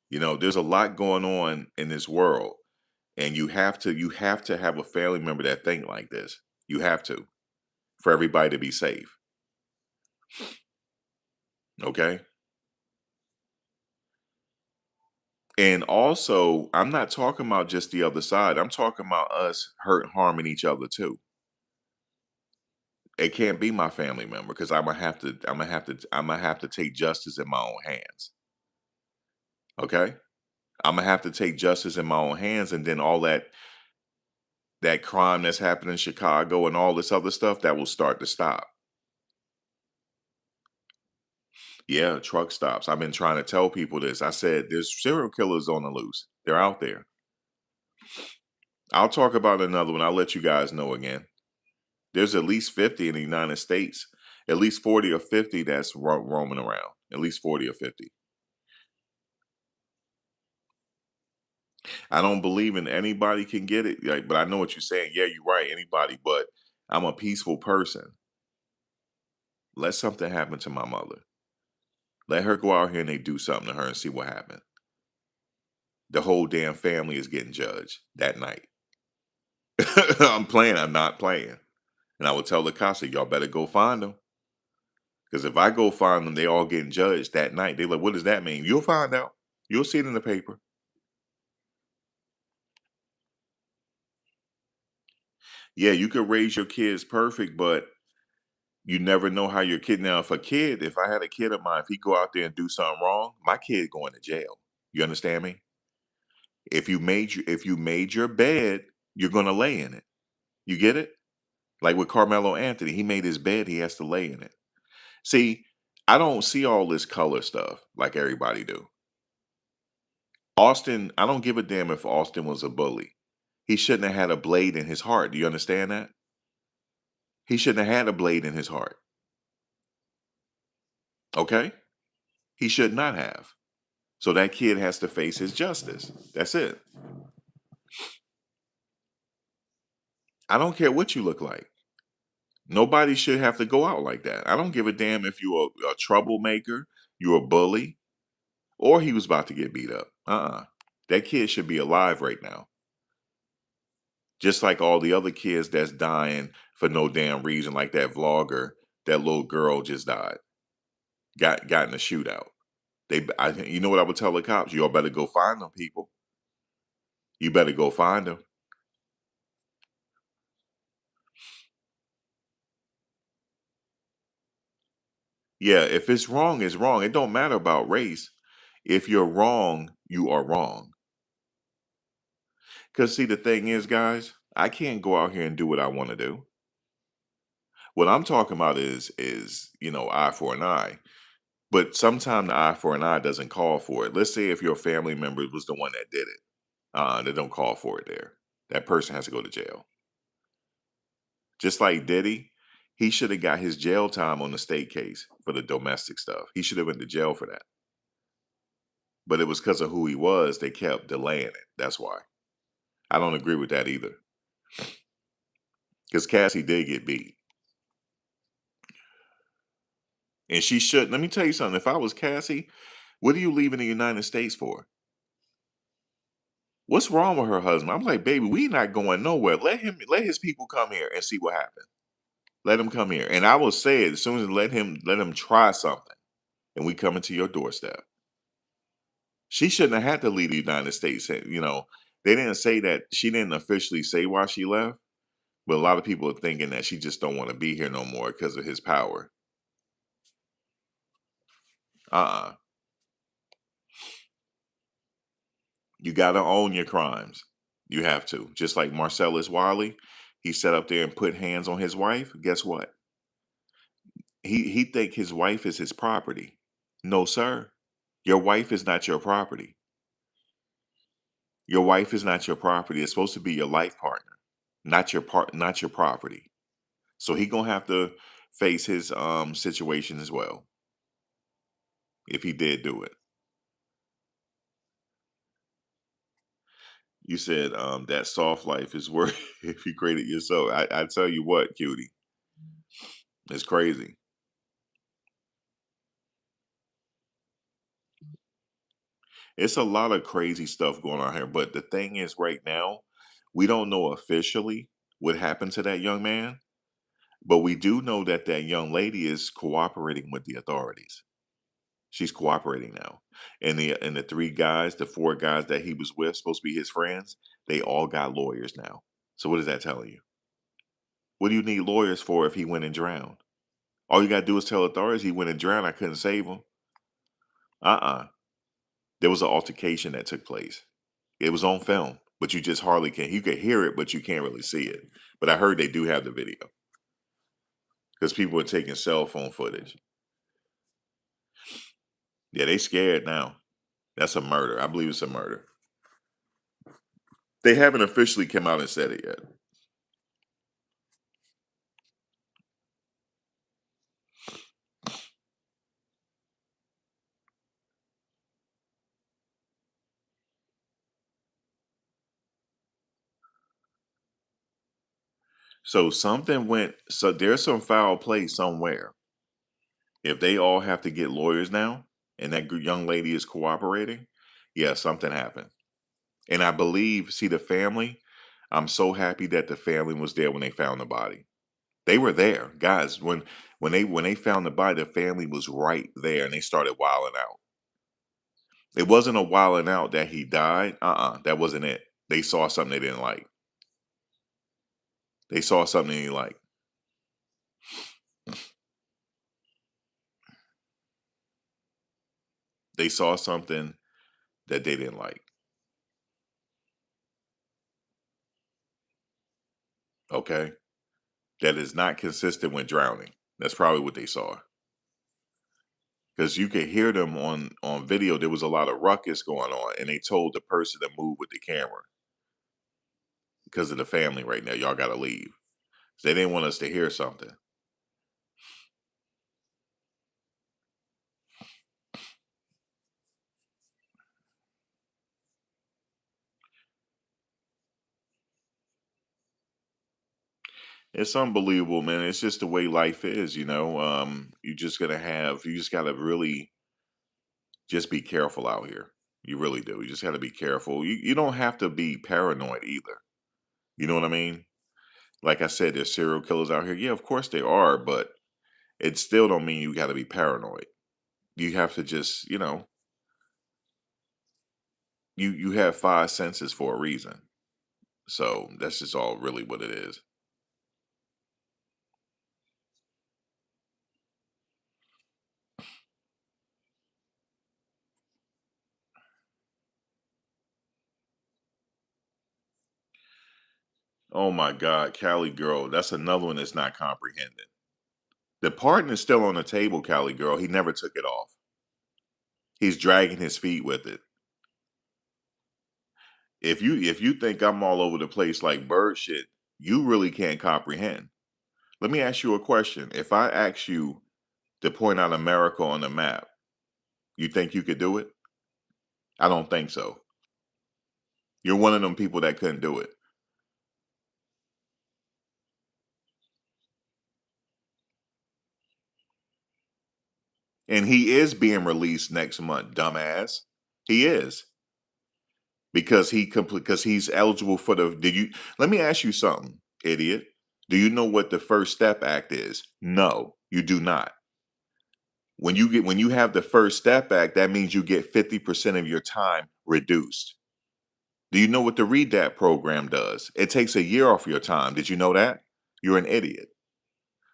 There's a lot going on in this world, and you have to have a family member that think like this. You have to, for everybody to be safe. Okay? And also, I'm not talking about just the other side. I'm talking about us harming each other too. It can't be my family member because I'm gonna have to take justice in my own hands. Okay? I'm gonna have to take justice in my own hands, and then all that crime that's happening in Chicago and all this other stuff that will start to stop. Yeah, truck stops. I've been trying to tell people this. I said there's serial killers on the loose. They're out there. I'll talk about another one. I'll let you guys know again. There's at least 50 in the United States. At least 40 or 50 that's roaming around. At least 40 or 50. I don't believe in anybody can get it. Like, but I know what you're saying. Yeah, you're right. Anybody, but I'm a peaceful person. Let something happen to my mother. Let her go out here and they do something to her and see what happened. The whole damn family is getting judged that night. I'm playing. I'm not playing. And I would tell the cops, y'all better go find them. Because if I go find them, they all getting judged that night. They're like, what does that mean? You'll find out. You'll see it in the paper. Yeah, you could raise your kids perfect, but you never know how your kid. Now, if I had a kid of mine, if he go out there and do something wrong, my kid going to jail. You understand me? If you made your bed, you're gonna lay in it. You get it? Like with Carmelo Anthony, he made his bed, he has to lay in it. See, I don't see all this color stuff like everybody do. Austin, I don't give a damn if Austin was a bully. He shouldn't have had a blade in his heart. Do you understand that? He shouldn't have had a blade in his heart. Okay? He should not have. So that kid has to face his justice. That's it. I don't care what you look like. Nobody should have to go out like that. I don't give a damn if you're a troublemaker, you're a bully, or he was about to get beat up. That kid should be alive right now. Just like all the other kids that's dying for no damn reason, like that vlogger, that little girl just died, got in a shootout. You know what I would tell the cops? Y'all better go find them people. You better go find them. Yeah, if it's wrong, it's wrong. It don't matter about race. If you're wrong, you are wrong. Because see, the thing is, guys, I can't go out here and do what I want to do. What I'm talking about is eye for an eye. But sometimes the eye for an eye doesn't call for it. Let's say if your family member was the one that did it, they don't call for it there. That person has to go to jail. Just like Diddy, he should have got his jail time on the state case for the domestic stuff. He should have went to jail for that. But it was because of who he was, they kept delaying it. That's why. I don't agree with that either. Because Cassie did get beat. And she should. Let me tell you something. If I was Cassie, what are you leaving the United States for? What's wrong with her husband? I'm like, baby, we not going nowhere. Let his people come here and see what happens. Let him come here. And I will say it as soon as let him try something. And we come into your doorstep. She shouldn't have had to leave the United States. They didn't say that. She didn't officially say why she left. But a lot of people are thinking that she just don't want to be here no more because of his power. Uh-uh. You got to own your crimes. You have to. Just like Marcellus Wiley, he sat up there and put hands on his wife. Guess what? He think his wife is his property. No, sir. Your wife is not your property. Your wife is not your property. It's supposed to be your life partner, not your property. So he gonna have to face his situation as well if he did do it. You said that soft life is worth if you create it yourself. I tell you what, cutie, it's crazy. It's a lot of crazy stuff going on here. But the thing is, right now, we don't know officially what happened to that young man, but we do know that that young lady is cooperating with the authorities. She's cooperating now. And the three guys, the four guys that he was with, supposed to be his friends, they all got lawyers now. So what is that telling you? What do you need lawyers for if he went and drowned? All you gotta do is tell authorities he went and drowned. I couldn't save him. Uh-uh. There was an altercation that took place. It was on film, but you just hardly can. You can hear it, but you can't really see it. But I heard they do have the video because people are taking cell phone footage. Yeah, they scared now. That's a murder. I believe it's a murder. They haven't officially come out and said it yet. So something went. So there's some foul play somewhere. If they all have to get lawyers now, and that young lady is cooperating, yeah, something happened. And I believe, see the family. I'm so happy that the family was there when they found the body. They were there, guys. When they found the body, the family was right there, and they started wilding out. It wasn't a wilding out that he died. That wasn't it. They saw something they didn't like. They saw something they didn't like. They saw something that they didn't like. Okay, that is not consistent with drowning. That's probably what they saw. Because you could hear them on video. There was a lot of ruckus going on, and they told the person to move with the camera because of the family right now. Y'all got to leave. They didn't want us to hear something. It's unbelievable, man. It's just the way life is, you know. You just gotta really just be careful out here. You really do. You just gotta be careful. You don't have to be paranoid either. You know what I mean? Like I said, there's serial killers out here. Yeah, of course they are, but it still don't mean you gotta be paranoid. You have to just, you have five senses for a reason. So that's just all really what it is. Oh my God, Cali girl, that's another one that's not comprehended. The pardon is still on the table, Cali girl. He never took it off. He's dragging his feet with it. If you think I'm all over the place like bird shit, you really can't comprehend. Let me ask you a question. If I ask you to point out America on the map, you think you could do it? I don't think so. You're one of them people that couldn't do it. And he is being released next month, dumbass. He is. Because he's eligible for the did you let me ask you something, idiot. Do you know what the First Step Act is? No, you do not. When you have the First Step Act, that means you get 50% of your time reduced. Do you know what the Read That program does? It takes a year off your time. Did you know that? You're an idiot.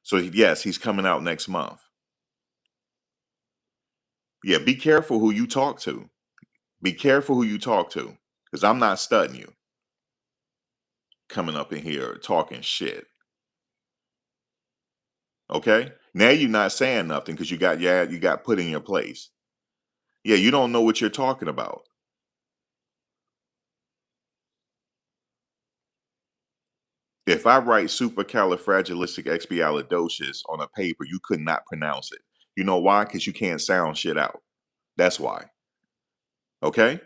So yes, he's coming out next month. Yeah, be careful who you talk to. Be careful who you talk to. Because I'm not studying you coming up in here talking shit. Okay? Now you're not saying nothing because you got put in your place. Yeah, you don't know what you're talking about. If I write supercalifragilisticexpialidocious on a paper, you could not pronounce it. You know why? Because you can't sound shit out. That's why. Okay?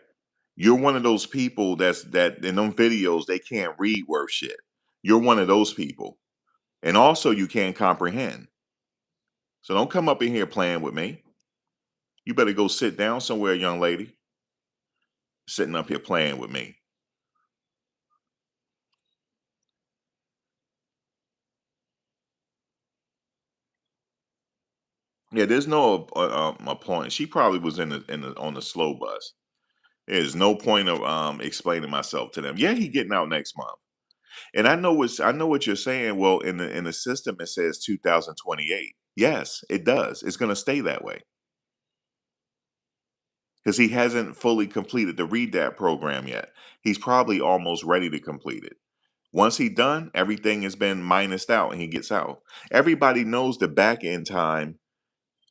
You're one of those people that in them videos they can't read worth shit. You're one of those people. And also you can't comprehend. So don't come up in here playing with me. You better go sit down somewhere, young lady. Sitting up here playing with me. Yeah, there's no point. She probably was in the on the slow bus. There's no point of explaining myself to them. Yeah, he getting out next month. And I know what you're saying. Well, in the system it says 2028. Yes, it does. It's going to stay that way because he hasn't fully completed the Read That program yet. He's probably almost ready to complete it. Once he done, everything has been minused out and he gets out. Everybody knows the back end time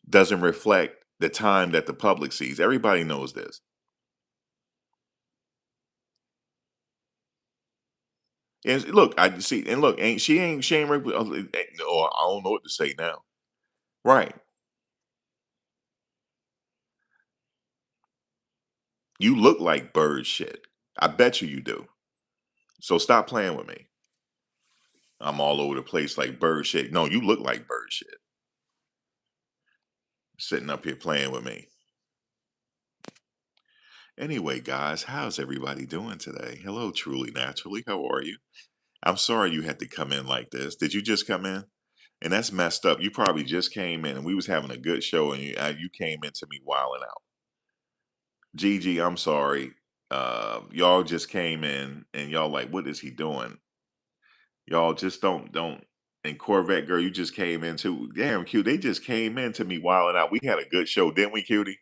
doesn't reflect the time that the public sees. Everybody knows this. And look, I see, and look, ain't no, I don't know what to say now. Right. You look like bird shit. I bet you do. So stop playing with me. I'm all over the place like bird shit. No, you look like bird shit. Sitting up here playing with me. Anyway, guys, how's everybody doing today? Hello, truly naturally. How are you? I'm sorry you had to come in like this. Did you just come in? And that's messed up. You probably just came in and we was having a good show and you came into me wilding out. Gigi, I'm sorry. Y'all just came in and y'all like, what is he doing? Y'all just don't. And Corvette girl, you just came into damn cute. They just came into me wilding out. We had a good show, didn't we, cutie?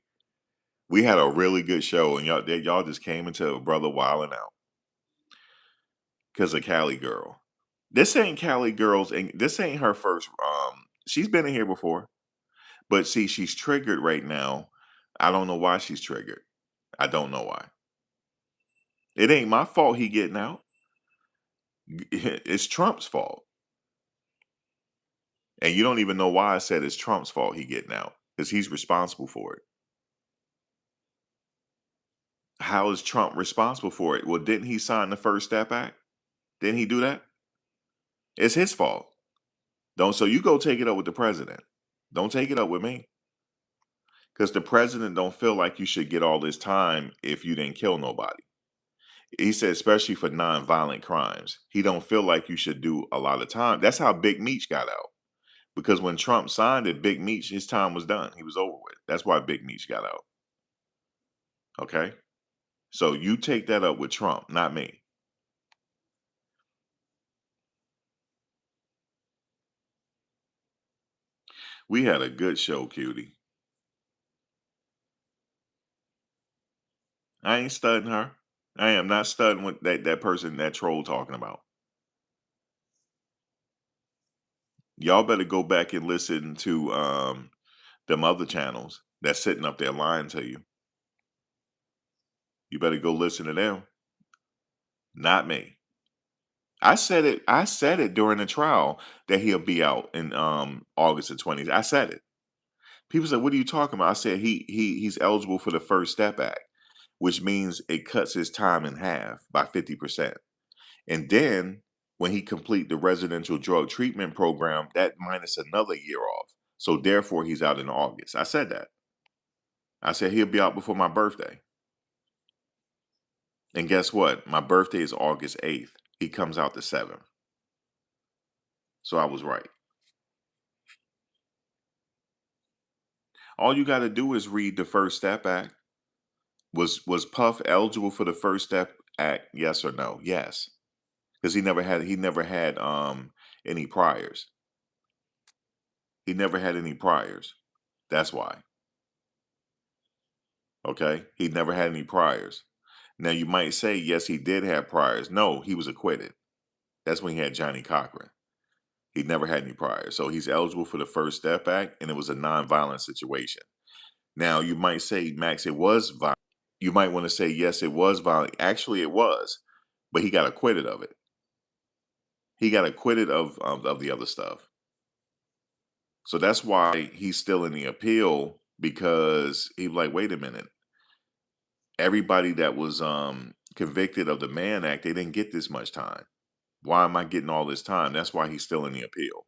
We had a really good show, and y'all just came into a brother wilding out because of Cali girl. This ain't Cali girls, and this ain't her first. She's been in here before, but see, she's triggered right now. I don't know why she's triggered. I don't know why. It ain't my fault he getting out. It's Trump's fault. And you don't even know why I said it's Trump's fault he getting out because he's responsible for it. How is Trump responsible for it? Well, didn't he sign the First Step Act? Didn't he do that? It's his fault. Don't so you go take it up with the president. Don't take it up with me. Because the president don't feel like you should get all this time if you didn't kill nobody. He said, especially for non-violent crimes. He don't feel like you should do a lot of time. That's how Big Meech got out. Because when Trump signed it, Big Meech, his time was done. He was over with. That's why Big Meech got out. Okay? So you take that up with Trump, not me. We had a good show, cutie. I ain't studying her. I am not studying what that person, that troll talking about. Y'all better go back and listen to them other channels that's sitting up there lying to you. You better go listen to them, not me. I said it during the trial that he'll be out in August the 20th. I said it. People said, "What are you talking about?" I said he's eligible for the First Step Act, which means it cuts his time in half by 50%. And then when he complete the residential drug treatment program, that minus another year off. So therefore he's out in August. I said that. I said he'll be out before my birthday. And guess what? My birthday is August 8th. He comes out the 7th. So I was right. All you got to do is read the First Step Act. Was Puff eligible for the First Step Act? Yes or no? Yes. Because he never had any priors. He never had any priors. That's why. Okay? He never had any priors. Now you might say, yes, he did have priors. No, he was acquitted. That's when he had Johnny Cochran. He never had any priors. So he's eligible for the First Step Act, and it was a nonviolent situation. Now you might say, Max, it was violent. You might want to say, yes, it was violent. Actually, it was, but he got acquitted of it. He got acquitted of the other stuff. So that's why he's still in the appeal, because he like, wait a minute. Everybody that was convicted of the Mann Act, they didn't get this much time. Why am I getting all this time? That's why he's still in the appeal.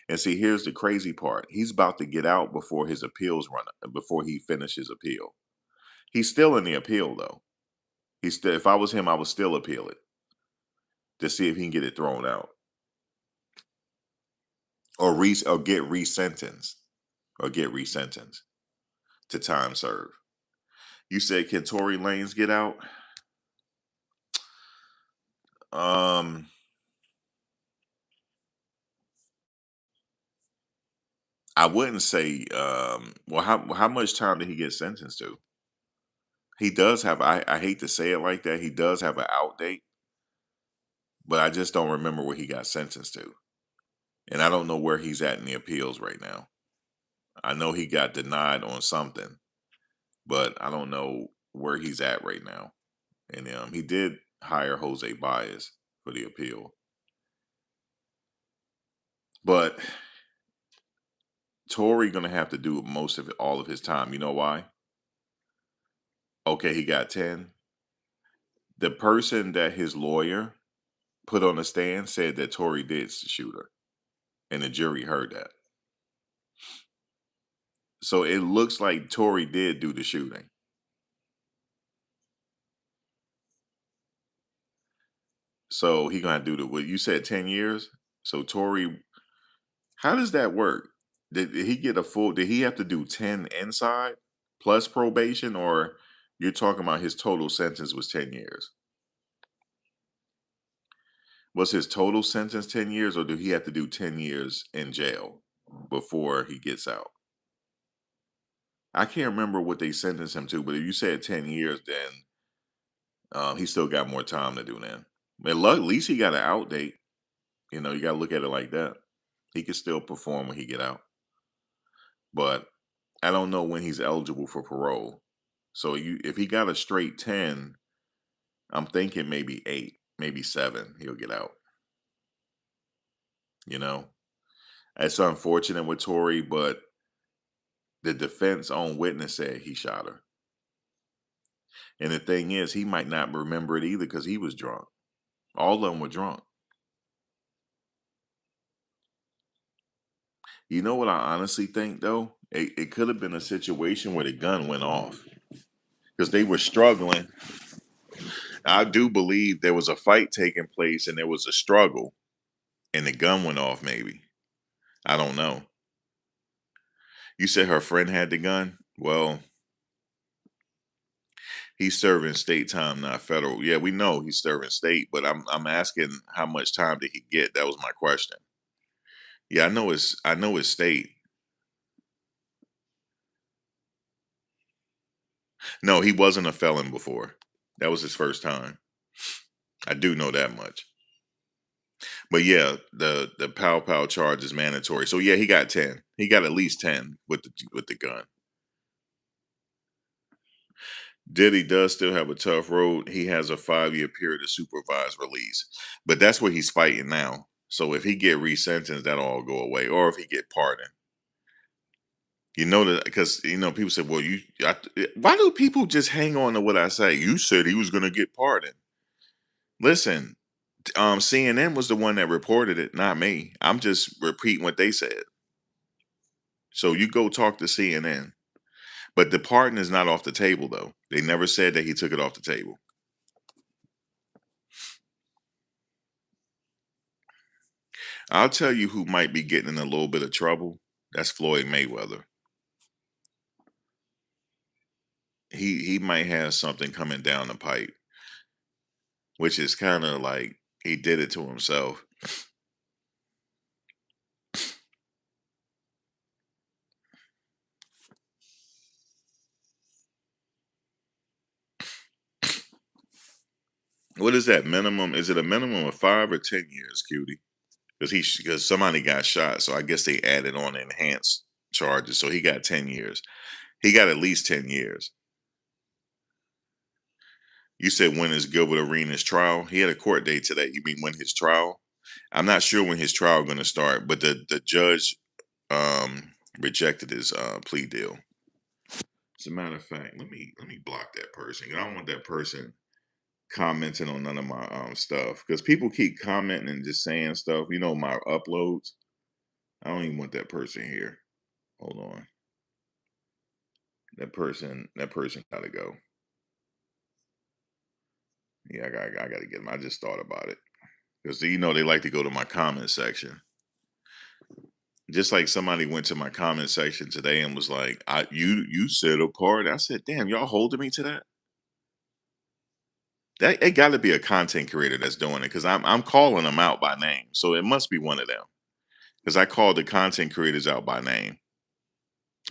And see, here's the crazy part. He's about to get out before his appeals run, before he finishes appeal. He's still in the appeal though. He's still, if I was him, I would still appeal it to see if he can get it thrown out, or get resentenced, to time served. You said, can Tory Lanez get out? Um, I wouldn't say. Well, how much time did he get sentenced to? He does have. I hate to say it like that. He does have an out date, but I just don't remember what he got sentenced to, and I don't know where he's at in the appeals right now. I know he got denied on something, but I don't know where he's at right now. And he did hire Jose Baez for the appeal, but Tory gonna have to do most of it, all of his time. You know why? Okay, he got 10. The person that his lawyer put on the stand said that Tory did shoot her, and the jury heard that. So it looks like Tory did do the shooting. So he gonna do the what you said, 10 years. So Tory, how does that work? Did he get a full? Did he have to do 10 inside plus probation, or you're talking about his total sentence was 10 years? Was his total sentence 10 years, or do he have to do 10 years in jail before he gets out? I can't remember what they sentenced him to, but if you said 10 years, then he still got more time to do then. But at least he got an out date. You know, you got to look at it like that. He can still perform when he get out. But I don't know when he's eligible for parole. So if he got a straight 10, I'm thinking maybe 8, maybe 7, he'll get out. You know, it's unfortunate with Tory, but the defense own witness said he shot her. And the thing is, he might not remember it either because he was drunk. All of them were drunk. You know what I honestly think though? It could have been a situation where the gun went off because they were struggling. I do believe there was a fight taking place and there was a struggle and the gun went off. Maybe I don't know. You said her friend had the gun. Well, he's serving state time, not federal. Yeah, we know he's serving state, but I'm asking how much time did he get? That was my question. Yeah, I know it's state. No, he wasn't a felon before. That was his first time. I do know that much. But yeah, the pow pow charge is mandatory. So yeah, he got 10. He got at least 10 with the gun. Diddy does still have a tough road. He has a 5-year period of supervised release, but that's what he's fighting now. So if he get resentenced, that'll all go away, or if he get pardoned. You know that because people say, "Well, why do people just hang on to what I say?" You said he was going to get pardoned. Listen, CNN was the one that reported it, not me. I'm just repeating what they said. So you go talk to CNN. But the pardon is not off the table, though. They never said that he took it off the table. I'll tell you who might be getting in a little bit of trouble. That's Floyd Mayweather. He might have something coming down the pipe, which is kind of like he did it to himself. What is that minimum? Is it a minimum of 5 or 10 years, cutie? Because somebody got shot, so I guess they added on enhanced charges. So he got 10 years. He got at least 10 years. You said when is Gilbert Arenas' trial? He had a court date today. You mean when his trial? I'm not sure when his trial going to start, but the judge rejected his plea deal. As a matter of fact, let me block that person. I don't want that person commenting on none of my stuff because people keep commenting and just saying stuff. My uploads. I don't even want that person here. Hold on. That person gotta go. Yeah, I gotta get him. I just thought about it because they like to go to my comment section. Just like somebody went to my comment section today and was like, "You said a part." I said, "Damn, y'all holding me to that?" That it got to be a content creator that's doing it because I'm calling them out by name, so it must be one of them because I called the content creators out by name.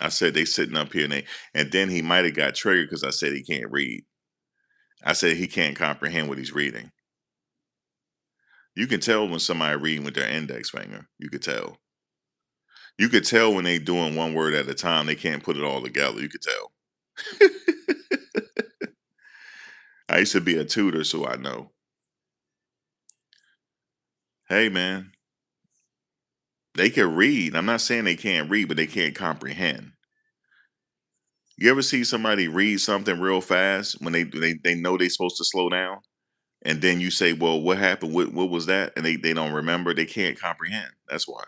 I said they sitting up here and then he might have got triggered because I said he can't read. I said he can't comprehend what he's reading. You can tell when somebody reading with their index finger. You could tell. You could tell when they doing one word at a time. They can't put it all together. You could tell. I used to be a tutor, so I know. Hey, man, they can read. I'm not saying they can't read, but they can't comprehend. You ever see somebody read something real fast when they know they're supposed to slow down, and then you say, "Well, what happened? What was that?" And they don't remember. They can't comprehend. That's why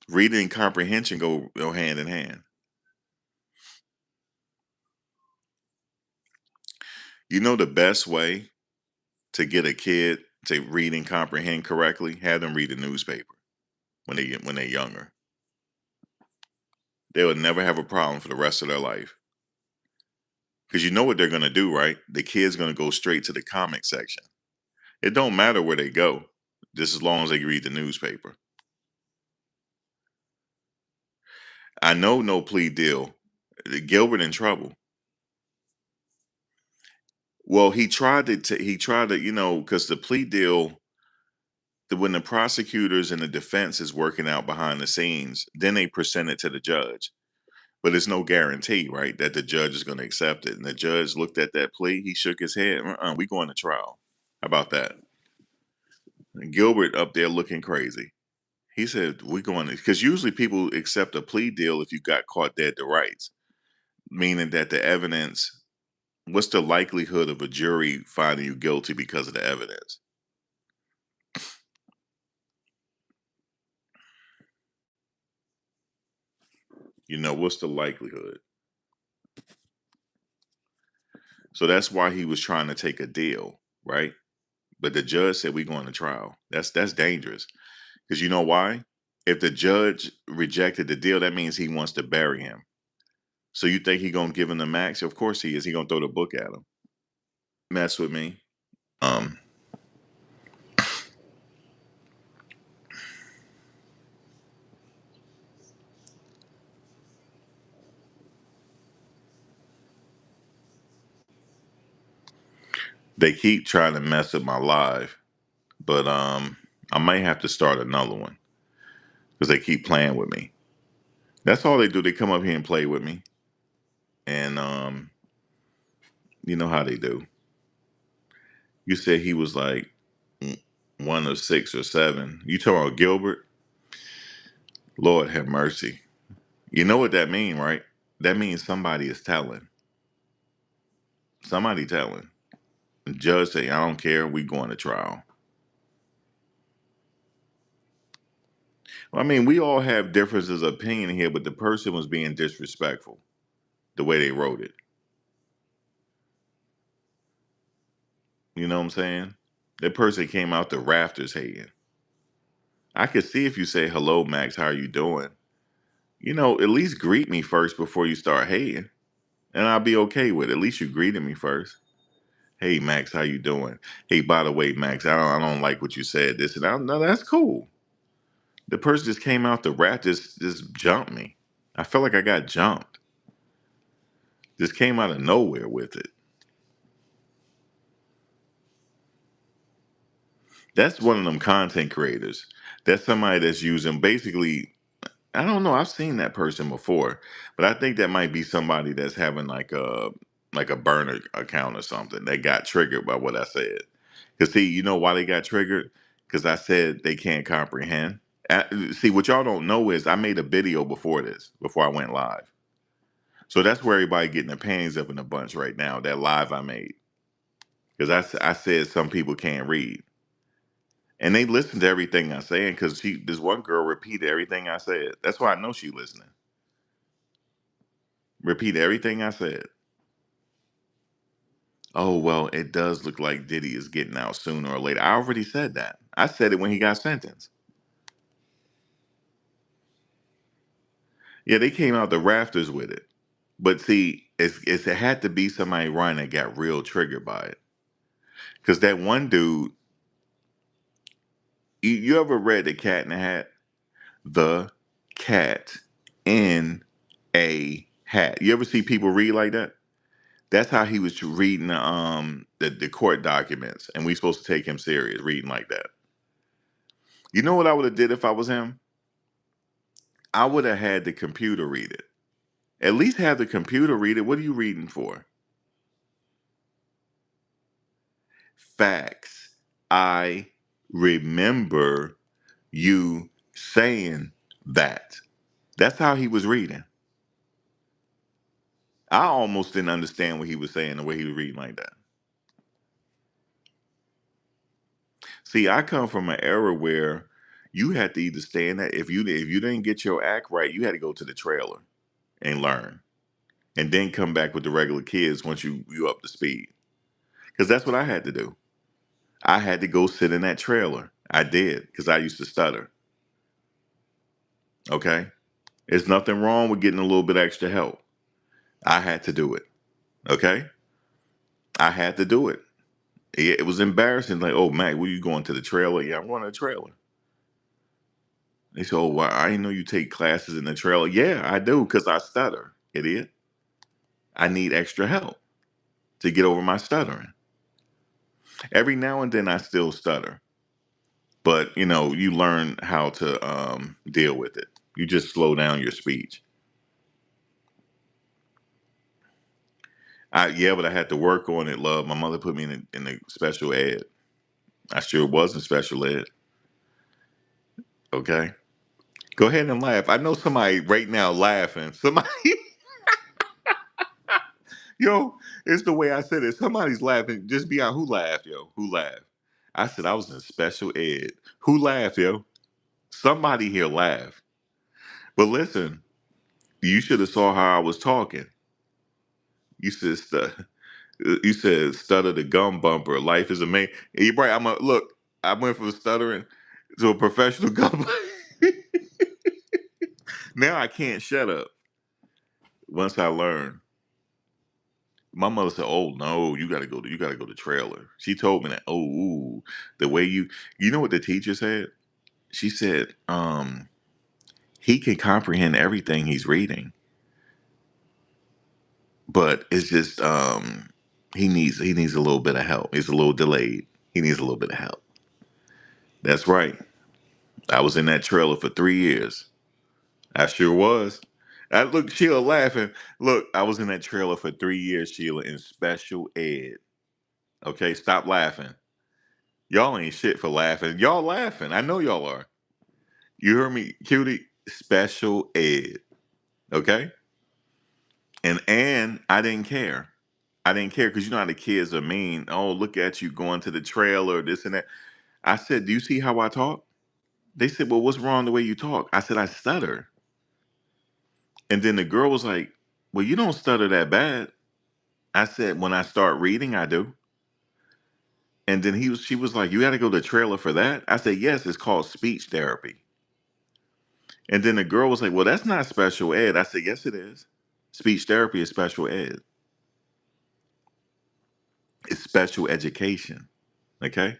reading and comprehension go hand in hand. You know the best way to get a kid to read and comprehend correctly? Have them read a newspaper when they're younger. They will never have a problem for the rest of their life. Because you know what they're gonna do, right? The kid's gonna go straight to the comic section. It don't matter where they go, just as long as they read the newspaper. I know no plea deal. Gilbert in trouble. Well, he tried to, because the plea deal, when the prosecutors and the defense is working out behind the scenes, then they present it to the judge. But it's no guarantee, right, that the judge is going to accept it. And the judge looked at that plea, he shook his head. We going to trial. How about that? And Gilbert up there looking crazy. He said, "We're going to," because usually people accept a plea deal if you got caught dead to rights, meaning that the evidence. What's the likelihood of a jury finding you guilty because of the evidence? What's the likelihood? So that's why he was trying to take a deal, right? But the judge said we going to trial. That's dangerous. Because you know why? If the judge rejected the deal, that means he wants to bury him. So you think he gonna give him the max? Of course he is. He gonna throw the book at him. Mess with me. Um, they keep trying to mess up my live, but I might have to start another one because they keep playing with me. That's all they do. They come up here and play with me, and you know how they do. You said he was like one of 6 or 7. You talking about Gilbert? Lord have mercy. You know what that mean, right? That means somebody is telling. Somebody telling. The judge say, I don't care, we going to trial. Well, I mean, we all have differences of opinion here, but the person was being disrespectful the way they wrote it. You know what I'm saying? That person came out the rafters hating. I could see if you say, hello, Max, how are you doing? At least greet me first before you start hating. And I'll be okay with it. At least you greeted me first. Hey, Max, how you doing? Hey, by the way, Max, I don't like what you said. This and that. No, that's cool. The person just came out the rafters, just jumped me. I felt like I got jumped. Just came out of nowhere with it. That's one of them content creators. That's somebody that's using basically, I don't know, I've seen that person before, but I think that might be somebody that's having like a burner account or something. They got triggered by what I said. Cause see, you know why they got triggered? Cause I said they can't comprehend. See, what y'all don't know is I made a video before this, before I went live. So that's where everybody getting their panties up in a bunch right now. That live I made, because I said some people can't read. And they listen to everything I say, because this one girl repeated everything I said. That's why I know she listening. Repeat everything I said. Oh well, it does look like Diddy is getting out sooner or later. I already said that. I said it when he got sentenced. Yeah, they came out the rafters with it. But see, it had to be somebody running that got real triggered by it. Because that one dude, you ever read The Cat in the Hat? The Cat in a Hat. You ever see people read like that? That's how he was reading the court documents, and we supposed to take him serious reading like that. You know what I would have did if I was him? I would have had the computer read it. At least have the computer read it. What are you reading for? Facts. I remember you saying that. That's how he was reading. I almost didn't understand what he was saying the way he was reading like that. See, I come from an era where you had to either stay in that, if you didn't get your act right, you had to go to the trailer and learn, and then come back with the regular kids once you up to speed. Because that's what I had to do. I had to go sit in that trailer. I did, because I used to stutter. Okay, there's nothing wrong with getting a little bit extra help. I had to do it. Okay, I had to do it. It was embarrassing. Like, oh, Mac, where you going, to the trailer? Yeah, I'm going to the trailer. They said, oh, well, I didn't know you take classes in the trailer. Yeah, I do, because I stutter, idiot. I need extra help to get over my stuttering. Every now and then I still stutter, but you learn how to deal with it. You just slow down your speech. But I had to work on it, love. My mother put me in the special ed. I sure was in special ed. Okay. Go ahead and laugh. I know somebody right now laughing. Somebody, yo, it's the way I said it. Somebody's laughing. Just be out. Who laughed, yo? Who laughed? I said I was in special ed. Who laughed, yo? Somebody here laughed. But listen, You should have saw how I was talking. You said you said stutter the gum bumper. Life is amazing. You're right. Look. I went from stuttering to a professional gum. Now I can't shut up. Once I learned, my mother said, "Oh no, you gotta go to trailer." She told me that. Oh, ooh, the way you know what the teacher said? She said, he can comprehend everything he's reading, but it's just he needs a little bit of help. He's a little delayed. He needs a little bit of help. That's right. I was in that trailer for 3 years. I sure was. I look, Sheila laughing. Look, I was in that trailer for 3 years, Sheila, in special ed. Okay, stop laughing. Y'all ain't shit for laughing. Y'all laughing. I know y'all are. You heard me, cutie? Special ed. Okay? And I didn't care. I didn't care because you know how the kids are mean. Oh, look at you going to the trailer, this and that. I said, do you see how I talk? They said, well, what's wrong the way you talk? I said, I stutter. And then the girl was like, well, you don't stutter that bad. I said, when I start reading, I do. And then she was like, you got to go to the trailer for that? I said, yes, it's called speech therapy. And then the girl was like, well, that's not special ed. I said, yes, it is. Speech therapy is special ed. It's special education. Okay?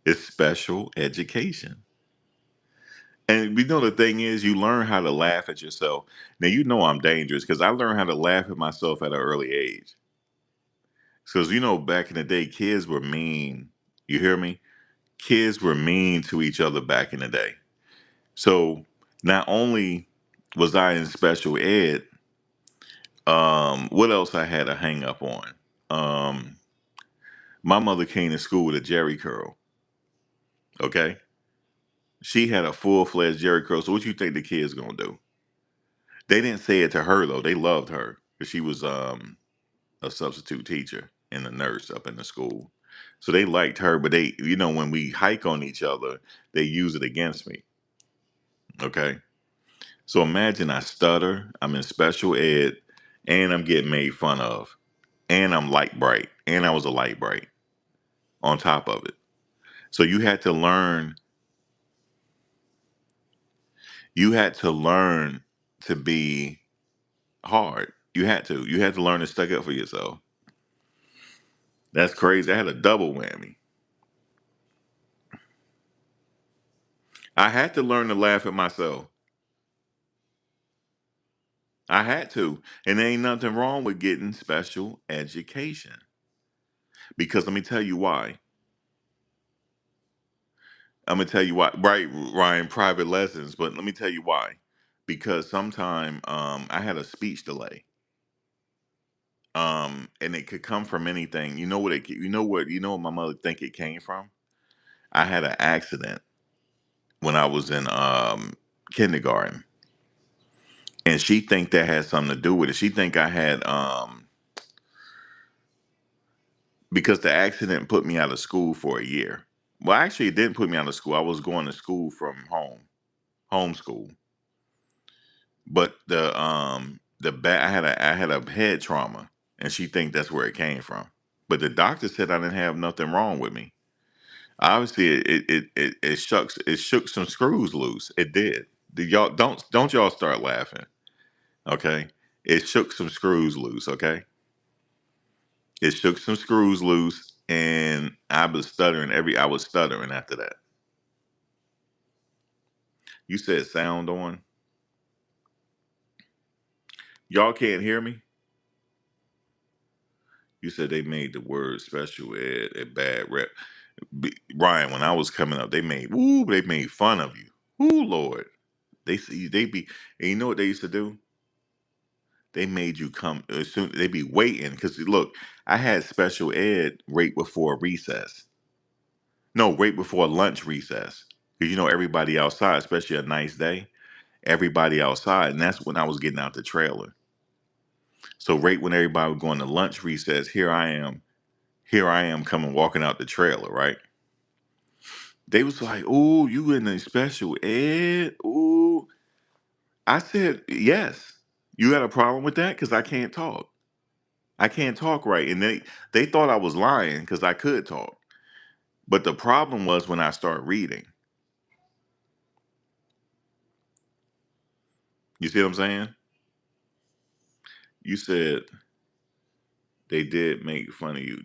It's special education. And we know the thing is, you learn how to laugh at yourself. Now, you know I'm dangerous because I learned how to laugh at myself at an early age. Because, you know, back in the day, kids were mean. You hear me? Kids were mean to each other back in the day. So not only was I in special ed, what else I had a hang up on? Um, my mother came to school with a Jerry curl. Okay, she had a full fledged Jerry curl. So what you think the kids gonna do? They didn't say it to her though. They loved her because she was a substitute teacher and a nurse up in the school. So they liked her, but they, you know, when we hike on each other, they use it against me. Okay. So imagine I stutter, I'm in special ed, and I'm getting made fun of, and I'm light bright, and I was a light bright on top of it. So you had to learn to be hard. You had to learn to stick up for yourself. That's crazy. I had a double whammy. I had to learn to laugh at myself. I had to. And there ain't nothing wrong with getting special education. Because let me tell you why. I'm gonna tell you why, right, Ryan? Private lessons, but let me tell you why. Because sometime I had a speech delay, and it could come from anything. You know what? You know what my mother think it came from? I had an accident when I was in kindergarten, and she think that had something to do with it. She think I had because the accident put me out of school for a year. Well, actually, it didn't put me out of school. I was going to school from homeschool. But I had a head trauma, and she think that's where it came from. But the doctor said I didn't have nothing wrong with me. Obviously, it shook some screws loose. It did. Y'all don't y'all start laughing, okay? It shook some screws loose, okay? It shook some screws loose, and I was stuttering after that. You said sound on. Y'all can't hear me. You said they made the word special ed a bad rep. Ryan, when I was coming up, they made fun of you. Ooh, Lord. They see they be and you know what they used to do? They made you come as soon they be waiting. Because look, I had special ed right before recess. No, right before lunch recess. Because you know everybody outside, especially a nice day, everybody outside, and that's when I was getting out the trailer. So right when everybody was going to lunch recess, here I am coming walking out the trailer, right? They was like, "Oh, you in the special ed?" Ooh, I said, "Yes." You had a problem with that? Because I can't talk. I can't talk right. And they thought I was lying because I could talk. But the problem was when I started reading. You see what I'm saying? You said they did make fun of you.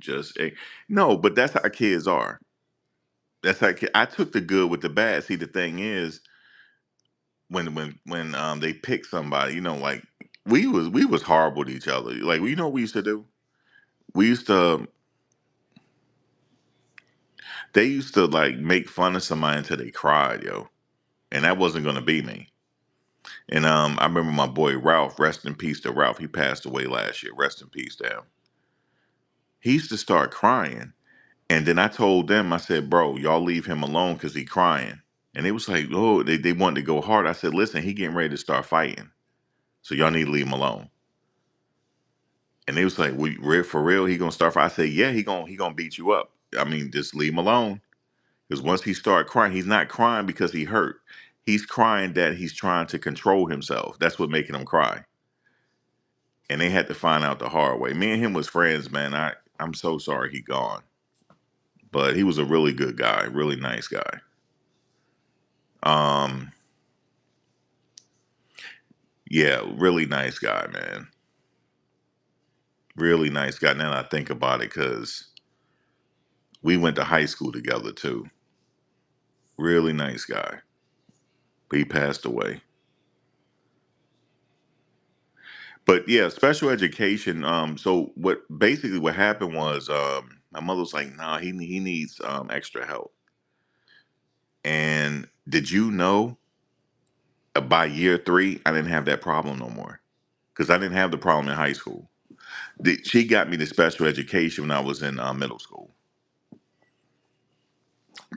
No, but that's how kids are. That's how I took the good with the bad. See, the thing is, when they pick somebody, like we was horrible to each other. Like, what we used to do? We used to They used to like make fun of somebody until they cried, yo. And that wasn't gonna be me. And I remember my boy Ralph, rest in peace to Ralph. He passed away last year. Rest in peace to him. He used to start crying. And then I told them, I said, bro, y'all leave him alone because he crying. And they was like, oh, they wanted to go hard. I said, listen, he getting ready to start fighting. So y'all need to leave him alone. And they was like, for real, he gonna start fighting? I said, yeah, he gonna beat you up. I mean, just leave him alone. Because once he start crying, he's not crying because he hurt. He's crying that he's trying to control himself. That's what making him cry. And they had to find out the hard way. Me and him was friends, man. I'm so sorry he gone. But he was a really good guy, really nice guy. Um, yeah, really nice guy, man. Really nice guy. Now that I think about it, because we went to high school together too. Really nice guy. But he passed away. But yeah, special education. So what happened was, my mother was like, "Nah, he needs extra help." And did you know, by year 3, I didn't have that problem no more because I didn't have the problem in high school. She got me the special education when I was in middle school.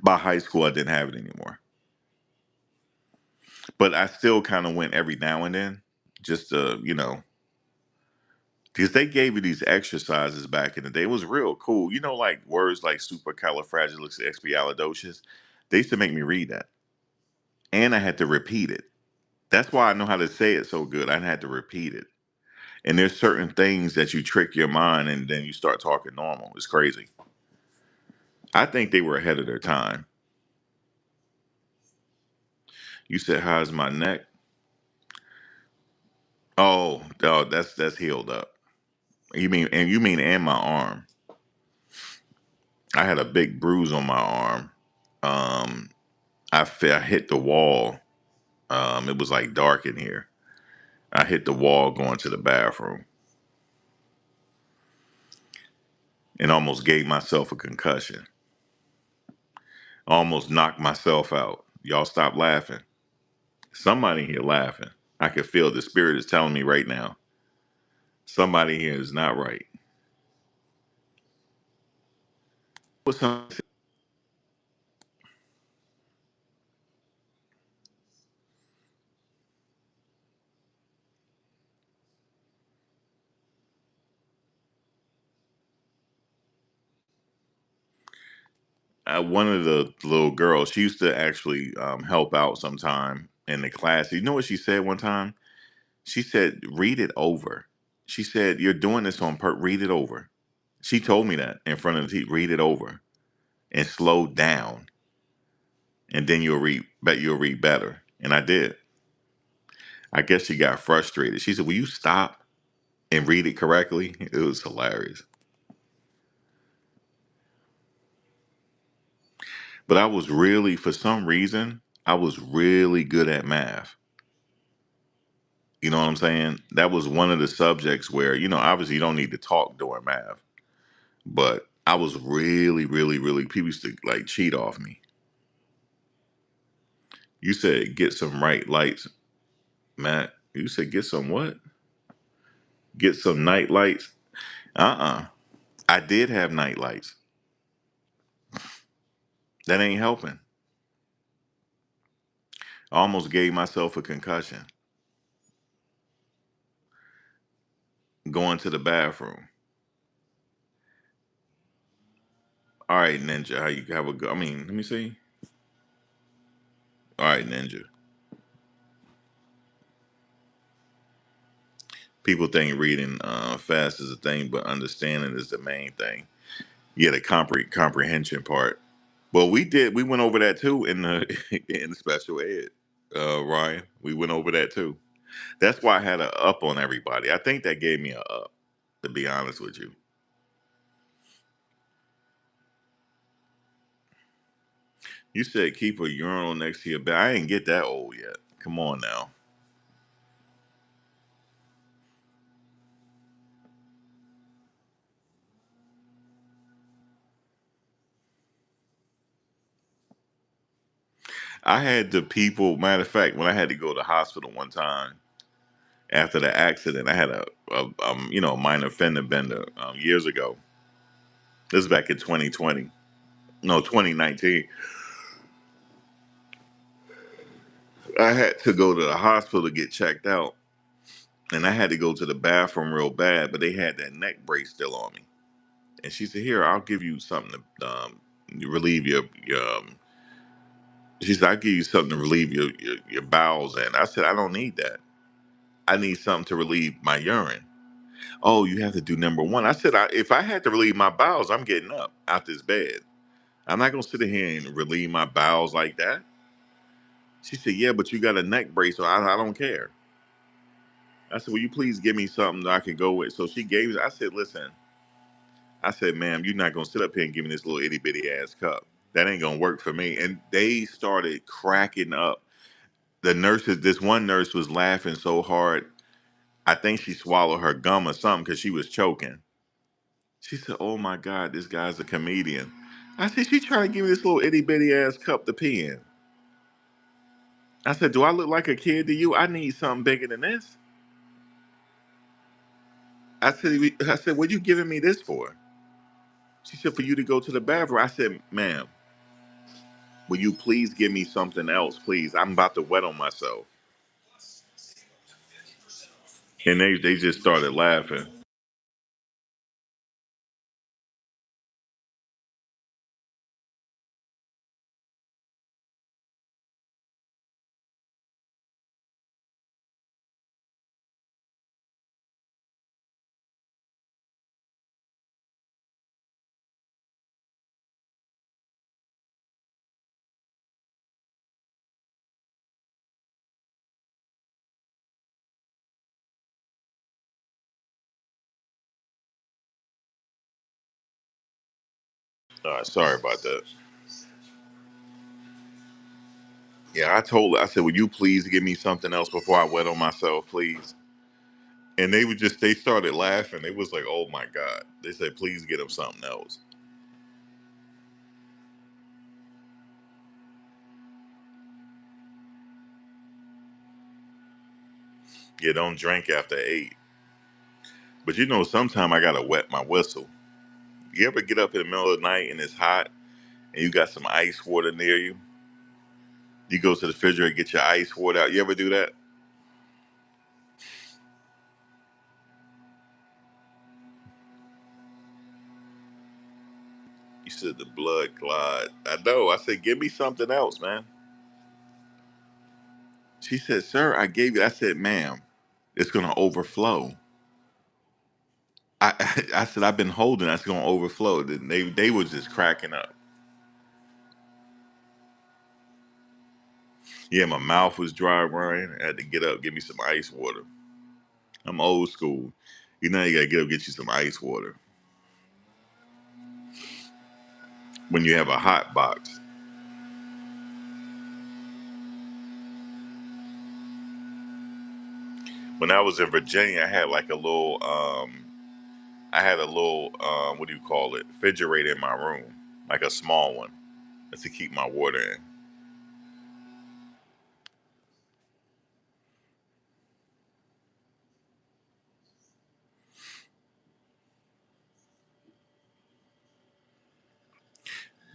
By high school, I didn't have it anymore. But I still kind of went every now and then, just to, because they gave you these exercises back in the day. It was real cool. Like words like supercalifragilisticexpialidocious. They used to make me read that. And I had to repeat it. That's why I know how to say it so good. I had to repeat it. And there's certain things that you trick your mind and then you start talking normal. It's crazy. I think they were ahead of their time. You said, how's my neck? Oh, that's healed up. You mean my arm. I had a big bruise on my arm. Um, I hit the wall. It was like dark in here. I hit the wall going to the bathroom and almost gave myself a concussion. Almost knocked myself out. Y'all stop laughing. Somebody here laughing. I can feel the spirit is telling me right now. Somebody here is not right. What's up? One of the little girls, she used to actually help out sometime in the class. You know what she said one time? She said, read it over. She said, you're doing this on purpose. Read it over. She told me that in front of the teacher. Read it over and slow down. And then you'll read better. And I did. I guess she got frustrated. She said, will you stop and read it correctly? It was hilarious. But I was really, for some reason, I was really good at math. You know what I'm saying? That was one of the subjects where, obviously you don't need to talk during math. But I was really, really, really, people used to like cheat off me. You said get some right lights, Matt. You said get some what? Get some night lights? Uh-uh. I did have night lights. That ain't helping. I almost gave myself a concussion going to the bathroom. All right, Ninja, how you have a good, I mean, let me see. All right, Ninja. People think reading fast is a thing, but understanding is the main thing. Yeah, the comprehension part. Well, we did. We went over that too in the in the special ed, Ryan. We went over that too. That's why I had a up on everybody. I think that gave me a up. To be honest with you, you said keep a urinal next to your bed. I ain't get that old yet. Come on now. I had the people. Matter of fact, when I had to go to the hospital one time after the accident, I had a minor fender bender years ago. This is back in 2020. No, 2019. I had to go to the hospital to get checked out, and I had to go to the bathroom real bad, but they had that neck brace still on me. And she said, "Here, I'll give you something to relieve your." She said, "I'll give you something to relieve your bowels." And I said, "I don't need that. I need something to relieve my urine." Oh, you have to do number one. I said, if I had to relieve my bowels, I'm getting up out this bed. I'm not gonna sit in here and relieve my bowels like that. She said, "Yeah, but you got a neck brace, so I don't care." I said, "Will you please give me something that I can go with?" So she gave it. I said, "Listen," I said, "Ma'am, you're not gonna sit up here and give me this little itty bitty ass cup. That ain't gonna work for me." And they started cracking up. The nurses, this one nurse was laughing so hard, I think she swallowed her gum or something because she was choking. She said, "Oh my God, this guy's a comedian." I said, "She trying to give me this little itty bitty ass cup to pee in." I said, "Do I look like a kid to you? I need something bigger than this." I said, "What you giving me this for?" She said, "For you to go to the bathroom." I said, "Ma'am, will you please give me something else, please? I'm about to wet on myself." And they just started laughing. Sorry about that. Yeah, I said, "Will you please give me something else before I wet on myself, please?" And they started laughing. They was like, "Oh my God." They said, "Please get him something else." Yeah, don't drink after 8. But sometime I gotta wet my whistle. You ever get up in the middle of the night and it's hot and you got some ice water near you? You go to the refrigerator, get your ice water out. You ever do that? You said the blood clot. I know. I said, "Give me something else, man." She said, "Sir, I gave you." I said, "Ma'am, it's gonna overflow." I said, "I've been holding. That's gonna overflow." Then they was just cracking up. Yeah, my mouth was dry, Ryan. I had to get up, get me some ice water. I'm old school. You gotta get up, get you some ice water when you have a hot box. When I was in Virginia, I had a little what do you call it, refrigerator in my room, like a small one, to keep my water in.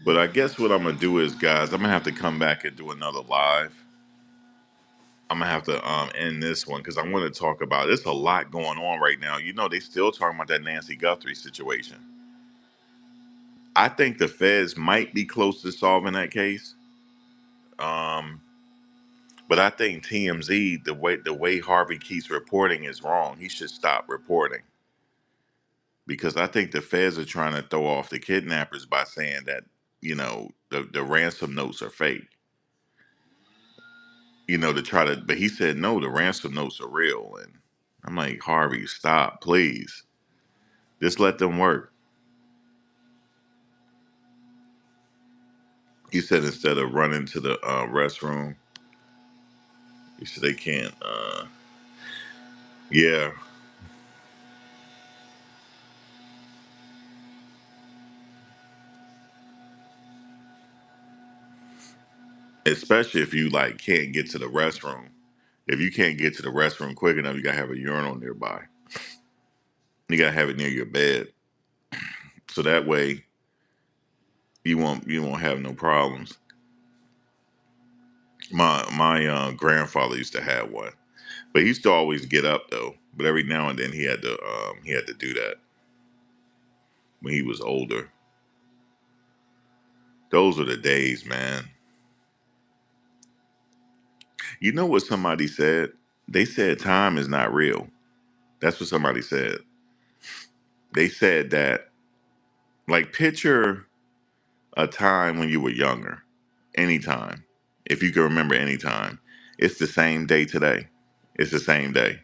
But I guess what I'm gonna do is, guys, I'm gonna have to come back and do another live. I'm gonna have to end this one because I want to talk about. There's a lot going on right now. They still talking about that Nancy Guthrie situation. I think the feds might be close to solving that case. Um, But I think TMZ, the way Harvey keeps reporting is wrong. He should stop reporting because I think the feds are trying to throw off the kidnappers by saying that the ransom notes are fake. To try to. But he said no, the ransom notes are real, and I'm like, Harvey, stop, please. Just let them work. He said instead of running to the restroom, he said they can't. Yeah, especially if you like can't get to the restroom. If you can't get to the restroom quick enough, you gotta have a urinal nearby. You gotta have it near your bed, so that way you won't have no problems. My grandfather used to have one, but he used to always get up though. But every now and then he had to do that when he was older. Those are the days, man. You know what somebody said? They said time is not real. That's what somebody said. They said that, like, picture a time when you were younger, anytime. If you can remember any time, it's the same day today. It's the same day.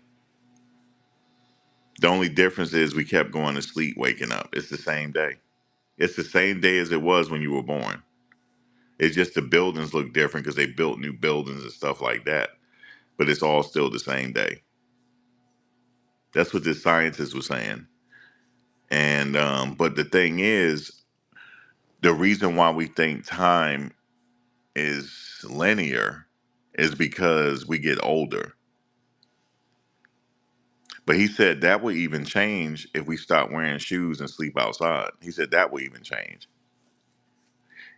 The only difference is we kept going to sleep, waking up. It's the same day. It's the same day as it was when you were born. It's just the buildings look different because they built new buildings and stuff like that. But it's all still the same day. That's what this scientist was saying. And but the thing is, the reason why we think time is linear is because we get older. But he said that would even change if we stop wearing shoes and sleep outside. He said that would even change.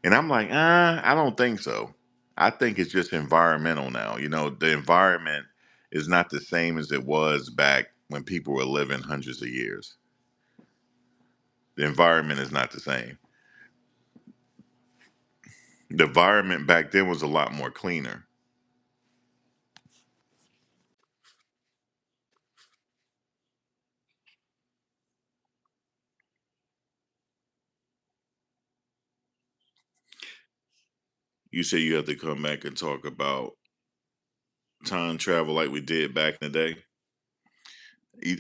And I'm like, I don't think so. I think it's just environmental now. The environment is not the same as it was back when people were living hundreds of years. The environment is not the same. The environment back then was a lot more cleaner. You say you have to come back and talk about time travel like we did back in the day.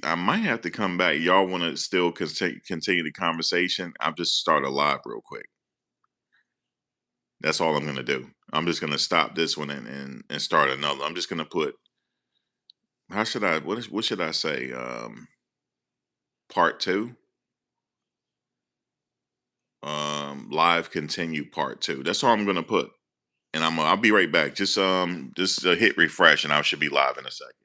I might have to come back. Y'all want to still continue the conversation? I'll just start a live real quick. That's all I'm gonna do. I'm just gonna stop this one and start another. I'm just gonna put. How should I? What should I say? Part two. Live continue part two. That's all I'm gonna put. And I'll be right back. Just hit refresh and I should be live in a second.